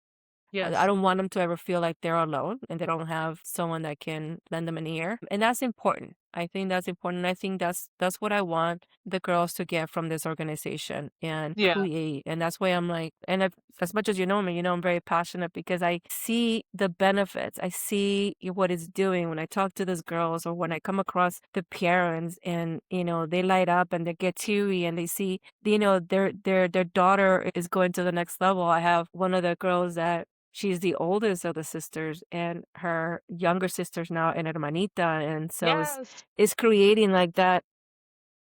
I Yes. don't want them to ever feel like they're alone and they don't have someone that can lend them an ear. And that's important. I think that's important. I think that's what I want the girls to get from this organization and Yeah. create. And that's why I'm like, and as much as you know me, I'm very passionate because I see the benefits. I see what it's doing when I talk to these girls or when I come across the parents and, they light up and they get teary and they see, their daughter is going to the next level. I have one of the girls that she's the oldest of the sisters, and her younger sister's now an hermanita, and so Yes. it's creating like that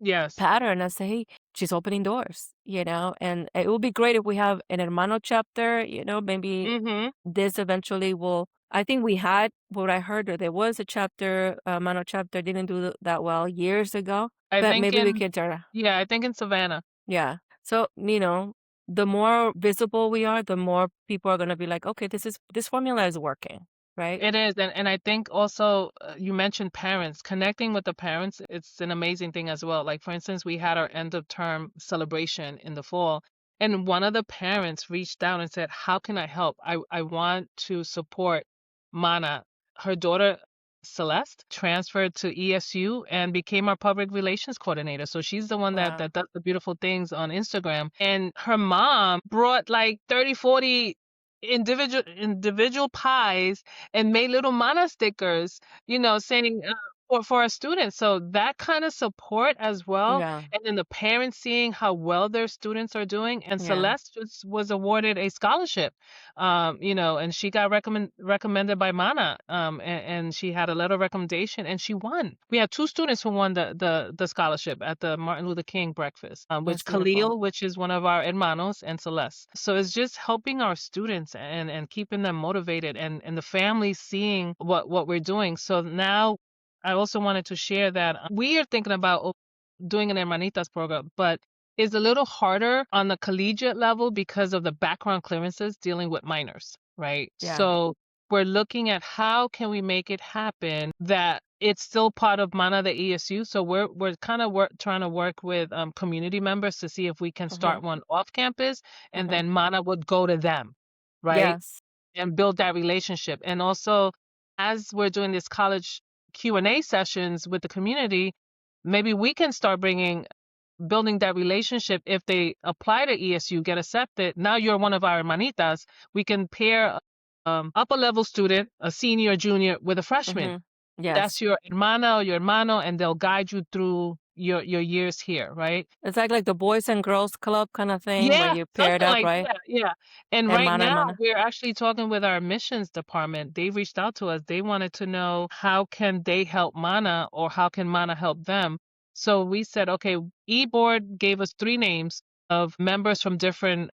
Yes. pattern. I say, hey, she's opening doors, and it would be great if we have an hermano chapter. Maybe Mhm. this eventually will. I think we had what I heard, or there was a chapter, hermano chapter, didn't do that well years ago, I but think maybe we in can turn. Yeah, I think in Savannah. Yeah. So, the more visible we are, the more people are going to be like, okay, this formula is working, right? It is, and I think also, you mentioned parents. Connecting with the parents, it's an amazing thing as well. Like, for instance, we had our end of term celebration in the fall, and one of the parents reached out and said, "How can I help? I want to support Mana." Her daughter, Celeste, transferred to ESU and became our public relations coordinator. So she's the one that Wow. does the beautiful things on Instagram. And her mom brought like 30, 40 individual pies and made little mana stickers, saying, for our students. So that kind of support as well. Yeah. And then the parents seeing how well their students are doing. And Yeah. Celeste was awarded a scholarship, and she got recommended by Mana, and she had a letter of recommendation and she won. We had two students who won the scholarship at the Martin Luther King breakfast, which That's beautiful. Khalil, which is one of our hermanos, and Celeste. So it's just helping our students and keeping them motivated, and the families seeing what we're doing. So now I also wanted to share that we are thinking about doing an Hermanitas program, but it's a little harder on the collegiate level because of the background clearances dealing with minors, right? Yeah. So we're looking at how can we make it happen that it's still part of Mana the ESU. So we're kind of trying to work with community members to see if we can Mm-hmm. start one off campus, and Mm-hmm. then Mana would go to them, right? Yes. And build that relationship. And also, as we're doing this college Q&A sessions with the community, maybe we can start building that relationship. If they apply to ESU, get accepted, now you're one of our hermanitas. We can pair upper level student, a senior, junior, with a freshman. Mm-hmm. Yes. That's your hermana or your hermano, and they'll guide you through your years here, right? It's like the Boys and Girls Club kind of thing where Yeah, you paired something up, like right? that. Yeah. And right Hermana, now hermana. we're actually talking with our admissions department. They reached out to us. They wanted to know how can they help Mana or how can Mana help them. So we said, okay, eBoard gave us 3 names of members from different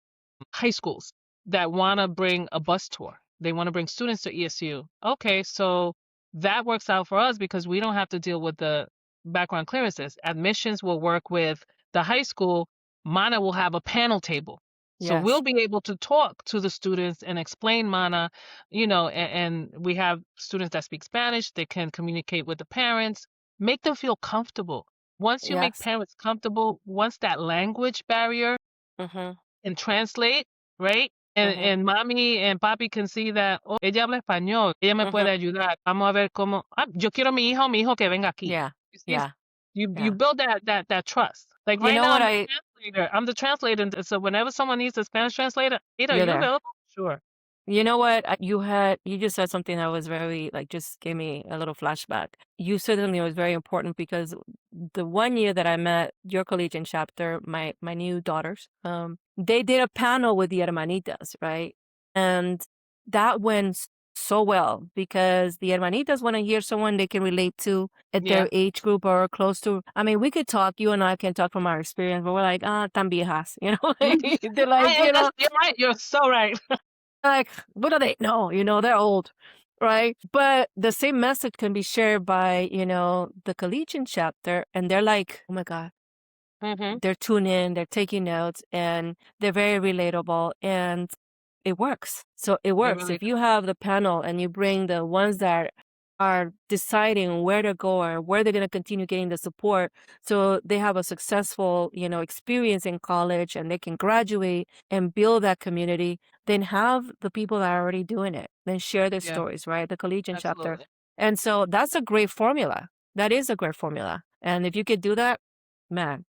high schools that want to bring a bus tour. They want to bring students to ESU. Okay, so that works out for us because we don't have to deal with the background clearances. Admissions will work with the high school. Mana will have a panel table. So we'll Yes. be able to talk to the students and explain Mana, and we have students that speak Spanish. They can communicate with the parents, make them feel comfortable. Once you make Yes. parents comfortable, once that language barrier Mm-hmm. and translate, right? And Mm-hmm. and mami and papi can see that, oh, ella habla español, ella me puede Mm-hmm. ayudar. Vamos a ver cómo. Yo quiero mi hijo que venga aquí. Yeah. You see, Yeah. you Yeah. build that trust. Like You right know now, what I'm the translator. I'm the translator, and so whenever someone needs a Spanish translator, Ada, are you're you there. available? Sure. You know what? You just said something that was very, like, just gave me a little flashback. You said something that was very important because the one year that I met your collegiate chapter, my new daughters, they did a panel with the hermanitas, right? And that went so well because the hermanitas want to hear someone they can relate to at Yeah. their age group or close to. I mean, we could talk, you and I can talk from our experience, but we're like, tan viejas, They're like, You're right. You're so right. like, what do they know? They're old, right? But the same message can be shared by, the collegiate chapter, and they're like, oh my God, Hmm. they're tuned in, they're taking notes, and they're very relatable, and it works. So it It works. really If you have the panel and you bring the ones that are deciding where to go or where they're going to continue getting the support so they have a successful, experience in college and they can graduate and build that community, then have the people that are already doing it, then share their does. Yeah, stories, right? The collegiate chapter. absolutely. And so that's a great formula. That is a great formula, and if you could do that, man,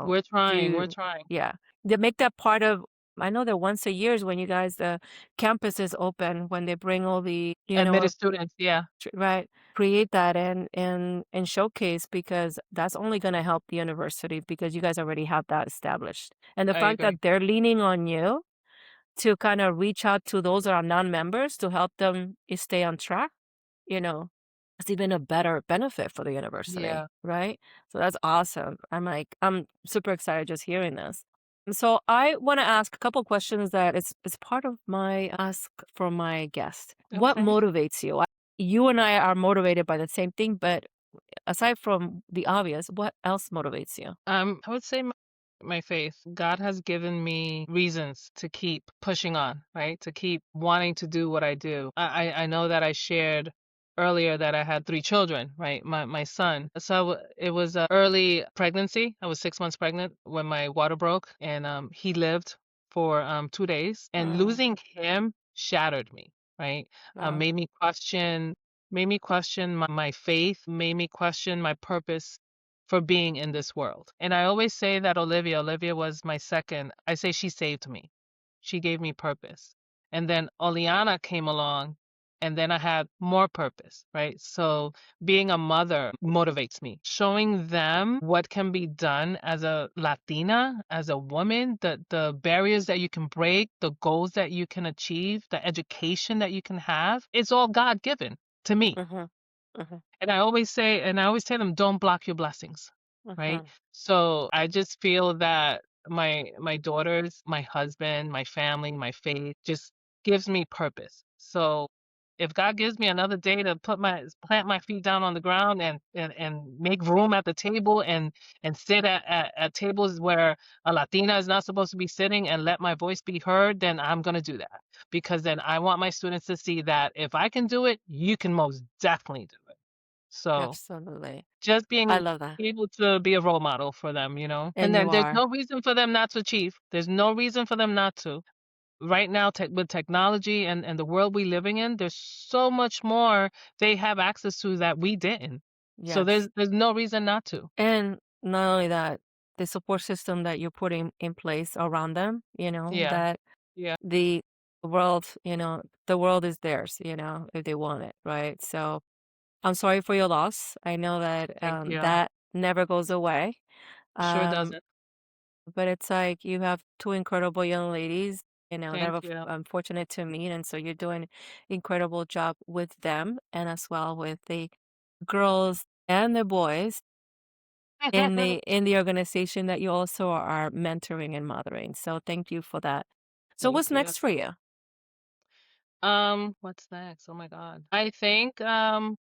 We're trying, we're you trying. yeah. To make that part of I know that once a year is when you guys the campus is open, when they bring all the, Admitted students, yeah, right, create that and showcase because that's only gonna help the university because you guys already have that established. And the I fact agree. that they're leaning on you to kinda reach out to those that are non-members to help them stay on track, you know, it's even a better benefit for the university, Yeah. right? So that's awesome. I'm super excited just hearing this. So I want to ask a couple questions that it's part of my ask for my guest. What Okay. motivates you? You and I are motivated by the same thing, but aside from the obvious, what else motivates you? I would say my faith. God has given me reasons to keep pushing on, right? To keep wanting to do what I do. I know that I shared earlier that I had 3 children, right? My son. So it was a early pregnancy. I was 6 months pregnant when my water broke, and he lived for 2 days. And Mm, losing him shattered me, right? wow. Made me question my faith, made me question my purpose for being in this world. And I always say that Olivia was my second. I say she saved me. She gave me purpose. And then Oleana came along, and then I had more purpose, right? So being a mother motivates me. Showing them what can be done as a Latina, as a woman, the barriers that you can break, the goals that you can achieve, the education that you can have, it's all God given to me. Mhm. Mhm. And I always tell them, don't block your blessings, right? Mhm. So I just feel that my daughters, my husband, my family, my faith just gives me purpose. So if God gives me another day to plant my feet down on the ground and make room at the table and sit at tables where a Latina is not supposed to be sitting and let my voice be heard, then I'm gonna do that. Because then I want my students to see that if I can do it, you can most definitely do it. So, Absolutely. just I being love that. able to be a role model for them, you know? And And then you there's are. no reason for them not to achieve. There's no reason for them not to. Right now, with technology and the world we living in, there's so much more they have access to that we didn't. So Yes. there's no reason not to. And not only that, the support system that you're putting in place around them, Yeah. that Yeah. the the world is theirs, if they want it, right? So I'm sorry for your loss. I know that Thank you. that never goes away. Sure Um, doesn't. but it's like you have two incredible young ladies, that Thank you. I'm fortunate to meet. And so you're doing incredible job with them and as well with the girls and the boys in the organization that you also are mentoring and mothering. So thank you for that. So Thank what's you. next for you? What's next? Oh my God. I think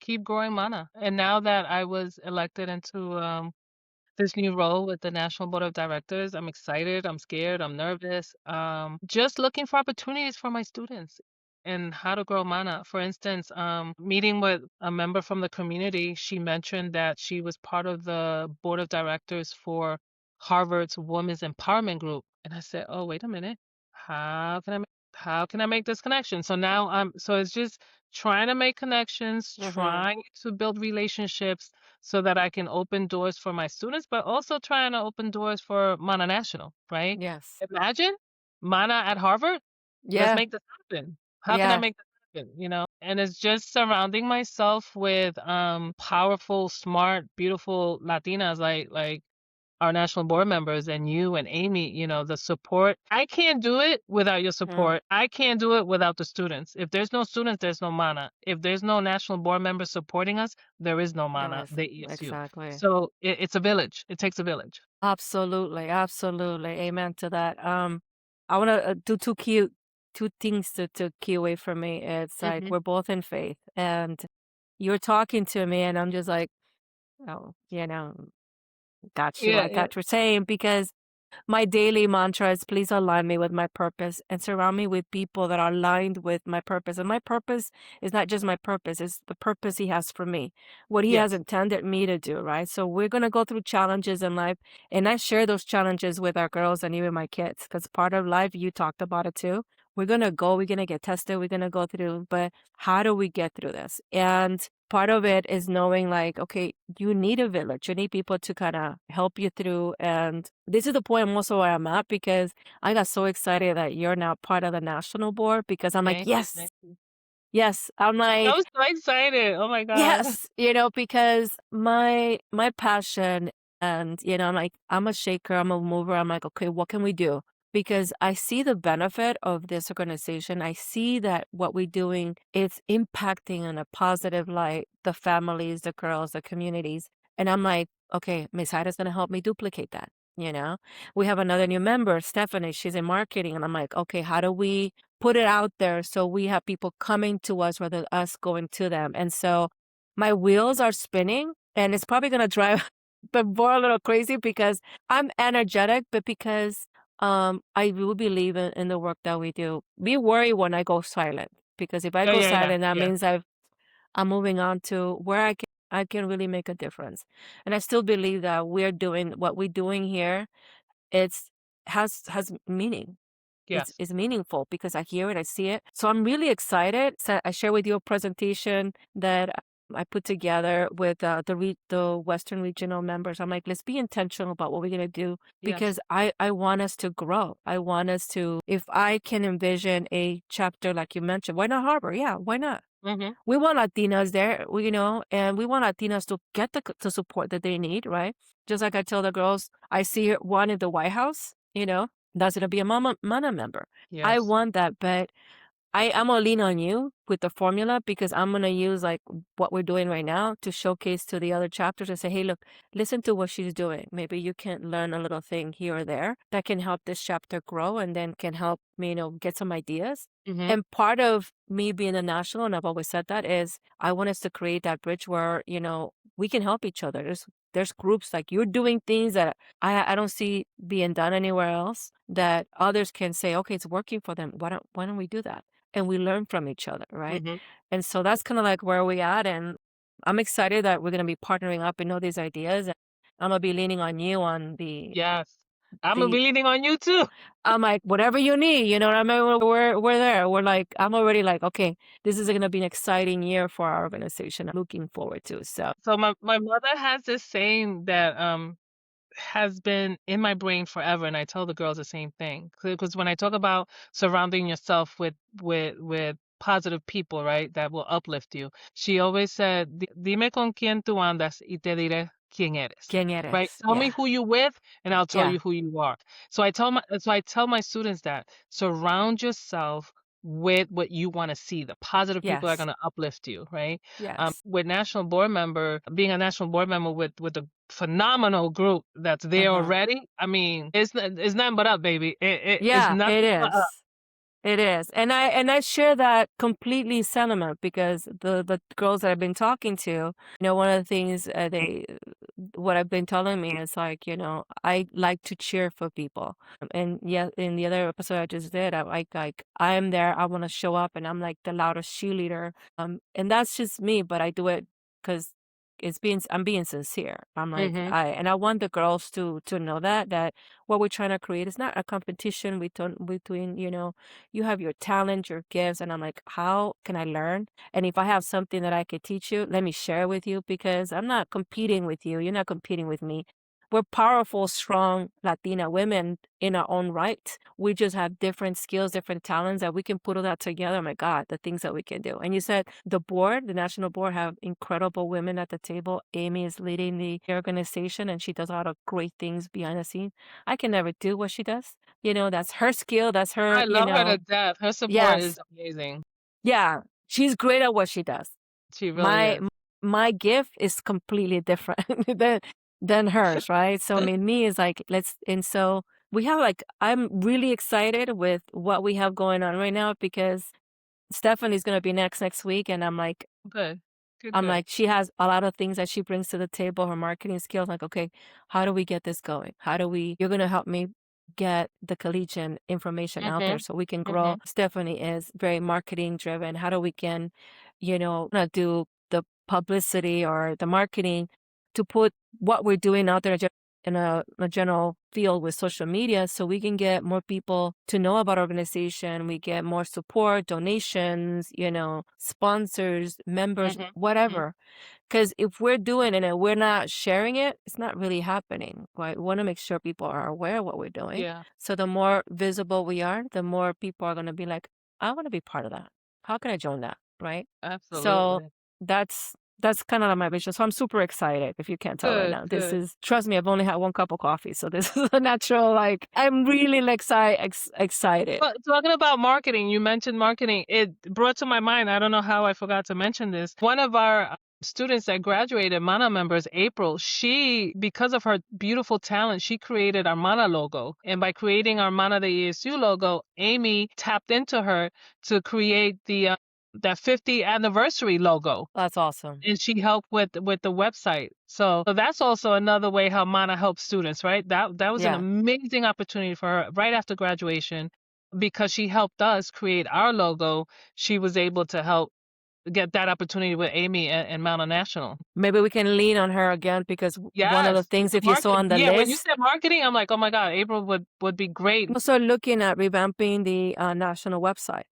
keep growing mana. And now that I was elected into this new role with the National Board of Directors. I'm excited, I'm scared, I'm nervous. Just looking for opportunities for my students and how to grow mana. For instance, meeting with a member from the community, she mentioned that she was part of the board of directors for Harvard's Women's Empowerment Group. And I said, oh, wait a minute. How can I how can I make this connection? So now so it's just trying to make connections, Mhm. trying to build relationships so that I can open doors for my students, but also trying to open doors for Mana National, right? Yes. Imagine Mana at Harvard. Let's Yeah. make this happen. How can I Yeah. make this happen? And it's just surrounding myself with powerful, smart, beautiful Latinas like our national board members and you and Amy, the support. I can't do it without your Mm. support. I can't do it without the students. If there's no students, there's no mana. If there's no national board members supporting us, there is no There mana, is. the ESU. Exactly. So it's a village. It takes a village. Absolutely. Absolutely. Amen to that. I want to do two things to key away from me. It's like Hmm. we're both in faith and you're talking to me and I'm just like, oh, got you. Yeah, I yeah. got what you're saying because my daily mantra is please align me with my purpose and surround me with people that are aligned with my purpose. And my purpose is not just my purpose, it's the purpose he has for me, what he has Yes. intended me to do, right? So we're going to go through challenges in life. And I share those challenges with our girls and even my kids because part of life, you talked about it too. We're going to get tested, we're going to go through, but how do we get through this? And part of it is knowing like, okay, you need a village. You need people to kind of help you through. And this is the point also where I'm at, because I got so excited that you're now part of the national board, because I'm like, Thank you, yes, thank you. yes. I'm I'm like, so excited. Oh my god. yes, because my passion, and I'm like, I'm a shaker, I'm a mover. I'm like, okay, what can we do? Because I see the benefit of this organization. I see that what we're doing is impacting in a positive light the families, the girls, the communities. And I'm like, okay, Miss Ida's gonna help me duplicate that. We have another new member, Stephanie. She's in marketing, and I'm like, okay, how do we put it out there so we have people coming to us rather than us going to them? And so my wheels are spinning, and it's probably gonna drive the board a little crazy, because I'm energetic, but because I do believe in the work that we do. Be worried when I go silent, because if I Yeah, go yeah, yeah, silent, that yeah, means I'm moving on to where I can really make a difference. And I still believe that we're doing what we're doing here. It's has meaning. It's yes, it's meaningful, because I hear it, I see it. So I'm really excited. So I share with you a presentation that I put together with the Western regional members. I'm like, let's be intentional about what we're gonna do, yes. because I want us to grow. I want us to. If I can envision a chapter like you mentioned, why not Harbor? Yeah, why not? Mm-hmm. We want Latinas there, and we want Latinas to get the support that they need, right? Just like I tell the girls, I see one in the White House, that's gonna be a Mana member. I Yes. want that, but I'm gonna lean on you with the formula, because I'm gonna use like what we're doing right now to showcase to the other chapters and say, hey, look, listen to what she's doing. Maybe you can learn a little thing here or there that can help this chapter grow, and then can help me, get some ideas. Mm-hmm. And part of me being a national, and I've always said that, is I want us to create that bridge where, we can help each other. There's groups like you're doing things that I don't see being done anywhere else, that others can say, okay, it's working for them. Why don't we do that? And we learn from each other, right? Mm-hmm. And so that's kind of like where we at. And I'm excited that we're going to be partnering up and all these ideas. And I'm going to be leaning on you on Yes. I'm gonna the, be leaning on you too. I'm like, whatever you need, you know what I mean? We're there. We're like, I'm already like, okay, this is going to be an exciting year for our organization. I'm looking forward to. So So my mother has this saying that has been in my brain forever, and I tell the girls the same thing. Because when I talk about surrounding yourself with positive people, right, that will uplift you, she always said, Dime con quién tú andas y te diré quién eres." ¿Quién Right? eres? Tell me Yeah. who you with, and I'll tell Yeah. you who you are. So I tell my students that surround yourself with what you want to see. The positive people that are Yes. going to uplift you, right? Yes. With national board member, being a national board member with a phenomenal group that's there Uh-huh. already. I mean, it's nothing but up, baby. It's Yeah, it nothing but up. is. It is. And I share that completely sentiment, because the girls that I've been talking to, one of the things what I've been telling me is like, I like to cheer for people. And yeah, in the other episode I just did, I like I am there, I want to show up, and I'm like the loudest cheerleader. And that's just me, but I do it because I'm being sincere. I'm like, Mm-hmm. I want the girls to know that what we're trying to create is not a competition between, you have your talent, your gifts, and I'm like, how can I learn? And if I have something that I could teach you, let me share it with you, because I'm not competing with you. You're not competing with me. We're powerful, strong Latina women in our own right. We just have different skills, different talents that we can put all that together. Oh my God, the things that we can do. And you said the national board, have incredible women at the table. Amy is leading the organization, and she does a lot of great things behind the scenes. I can never do what she does. That's her skill. That's her, I love her to death. Her support yes. is amazing. Yeah. She's great at what she does. She really My is. my gift is completely different than hers, right? So I mean, me is like, and so we have like, I'm really excited with what we have going on right now, because Stephanie's gonna be next week, and Good. Good, I'm good. like, she has a lot of things that she brings to the table, her marketing skills. Like, okay, how do we get this going? You're going to help me get the collegiate information out there Mm-hmm. so we can Mm-hmm. grow. Stephanie is very marketing driven. How do we can, not do the publicity or the marketing to put what we're doing out there in a general field with social media so we can get more people to know about our organization. We get more support, donations, sponsors, members, Mhm. whatever. Because if we're doing it and we're not sharing it, it's not really happening, right? We want to make sure people are aware of what we're doing. Yeah, So the more visible we are, the more people are going to be like, I want to be part of that. How can I join that, right? So absolutely. that's kind of like my vision. So I'm super excited, if you can't tell right Good, now. This good. is, trust me, I've only had one cup of coffee. So this is a natural, like, I'm really like, excited. Well, talking about marketing, you mentioned marketing. It brought to my mind, I don't know how I forgot to mention this. One of our students that graduated, Mana members, April, she, because of her beautiful talent, she created our Mana logo. And by creating our Mana de ESU logo, Amy tapped into her to create that 50th anniversary logo. That's awesome. And she helped with the website. So that's also another way how Mana helps students, right? That was an Yeah. amazing opportunity for her right after graduation, because she helped us create our logo. She was able to help get that opportunity with Amy and Mount National. Maybe we can lean on her again because one of the Yes, things, if you saw marketing. on the Yeah, when you list, said marketing, I'm like, oh my God, April would be great. I'm also looking at revamping the national website,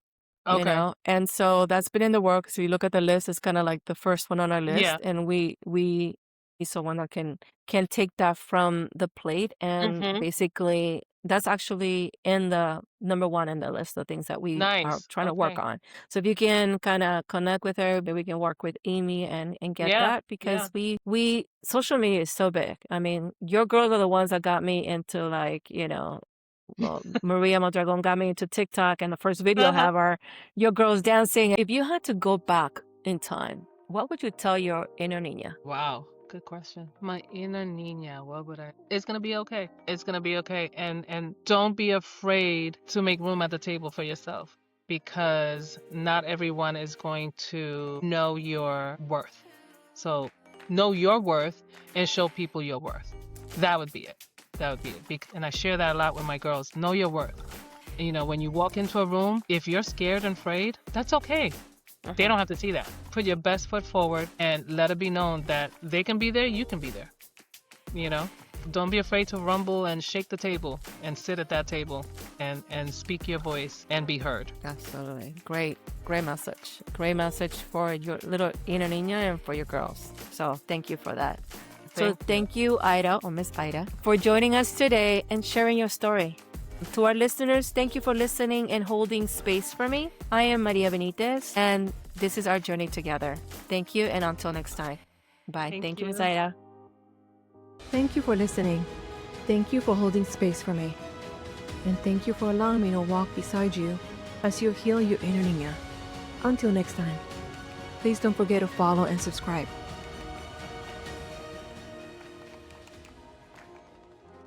Okay. and so that's been in the works. So you look at the list, it's kind of like the first one on our list, Yeah. and we need someone that can take that from the plate, and Mm-hmm. basically that's actually in the number one in the list of things that we are Nice. trying to work Okay. on. So if you can kind of connect with her, maybe we can work with Amy and get Yeah. that, Yeah. because we social media is so big. I mean, your girls are the ones that got me into, like, well, Maria Mondragon got me into TikTok, and the first video I Uh-huh. have are your girls dancing. If you had to go back in time, what would you tell your inner Niña? Wow, good question. My inner Niña, what would I? It's gonna be okay. It's gonna be okay. And don't be afraid to make room at the table for yourself, because not everyone is going to know your worth. So know your worth and show people your worth. That would be it. That would be it. And I share that a lot with my girls. Know your worth. When you walk into a room, if you're scared and afraid, that's okay. They don't have to see that. Put your best foot forward and let it be known that they can be there, you can be there. Don't be afraid to rumble and shake the table and sit at that table and speak your voice and be heard. Absolutely. Great message. Great message for your little inner Niña and for your girls. So thank you for that. So thank you, Ida, or Miss Ida, for joining us today and sharing your story. To our listeners, thank you for listening and holding space for me. I am Maria Benitez, and this is our journey together. Thank you, and until next time. Bye. Thank you, Ms. Ida. Thank you for listening. Thank you for holding space for me. And thank you for allowing me to walk beside you as you heal your inner Niña. Until next time, please don't forget to follow and subscribe.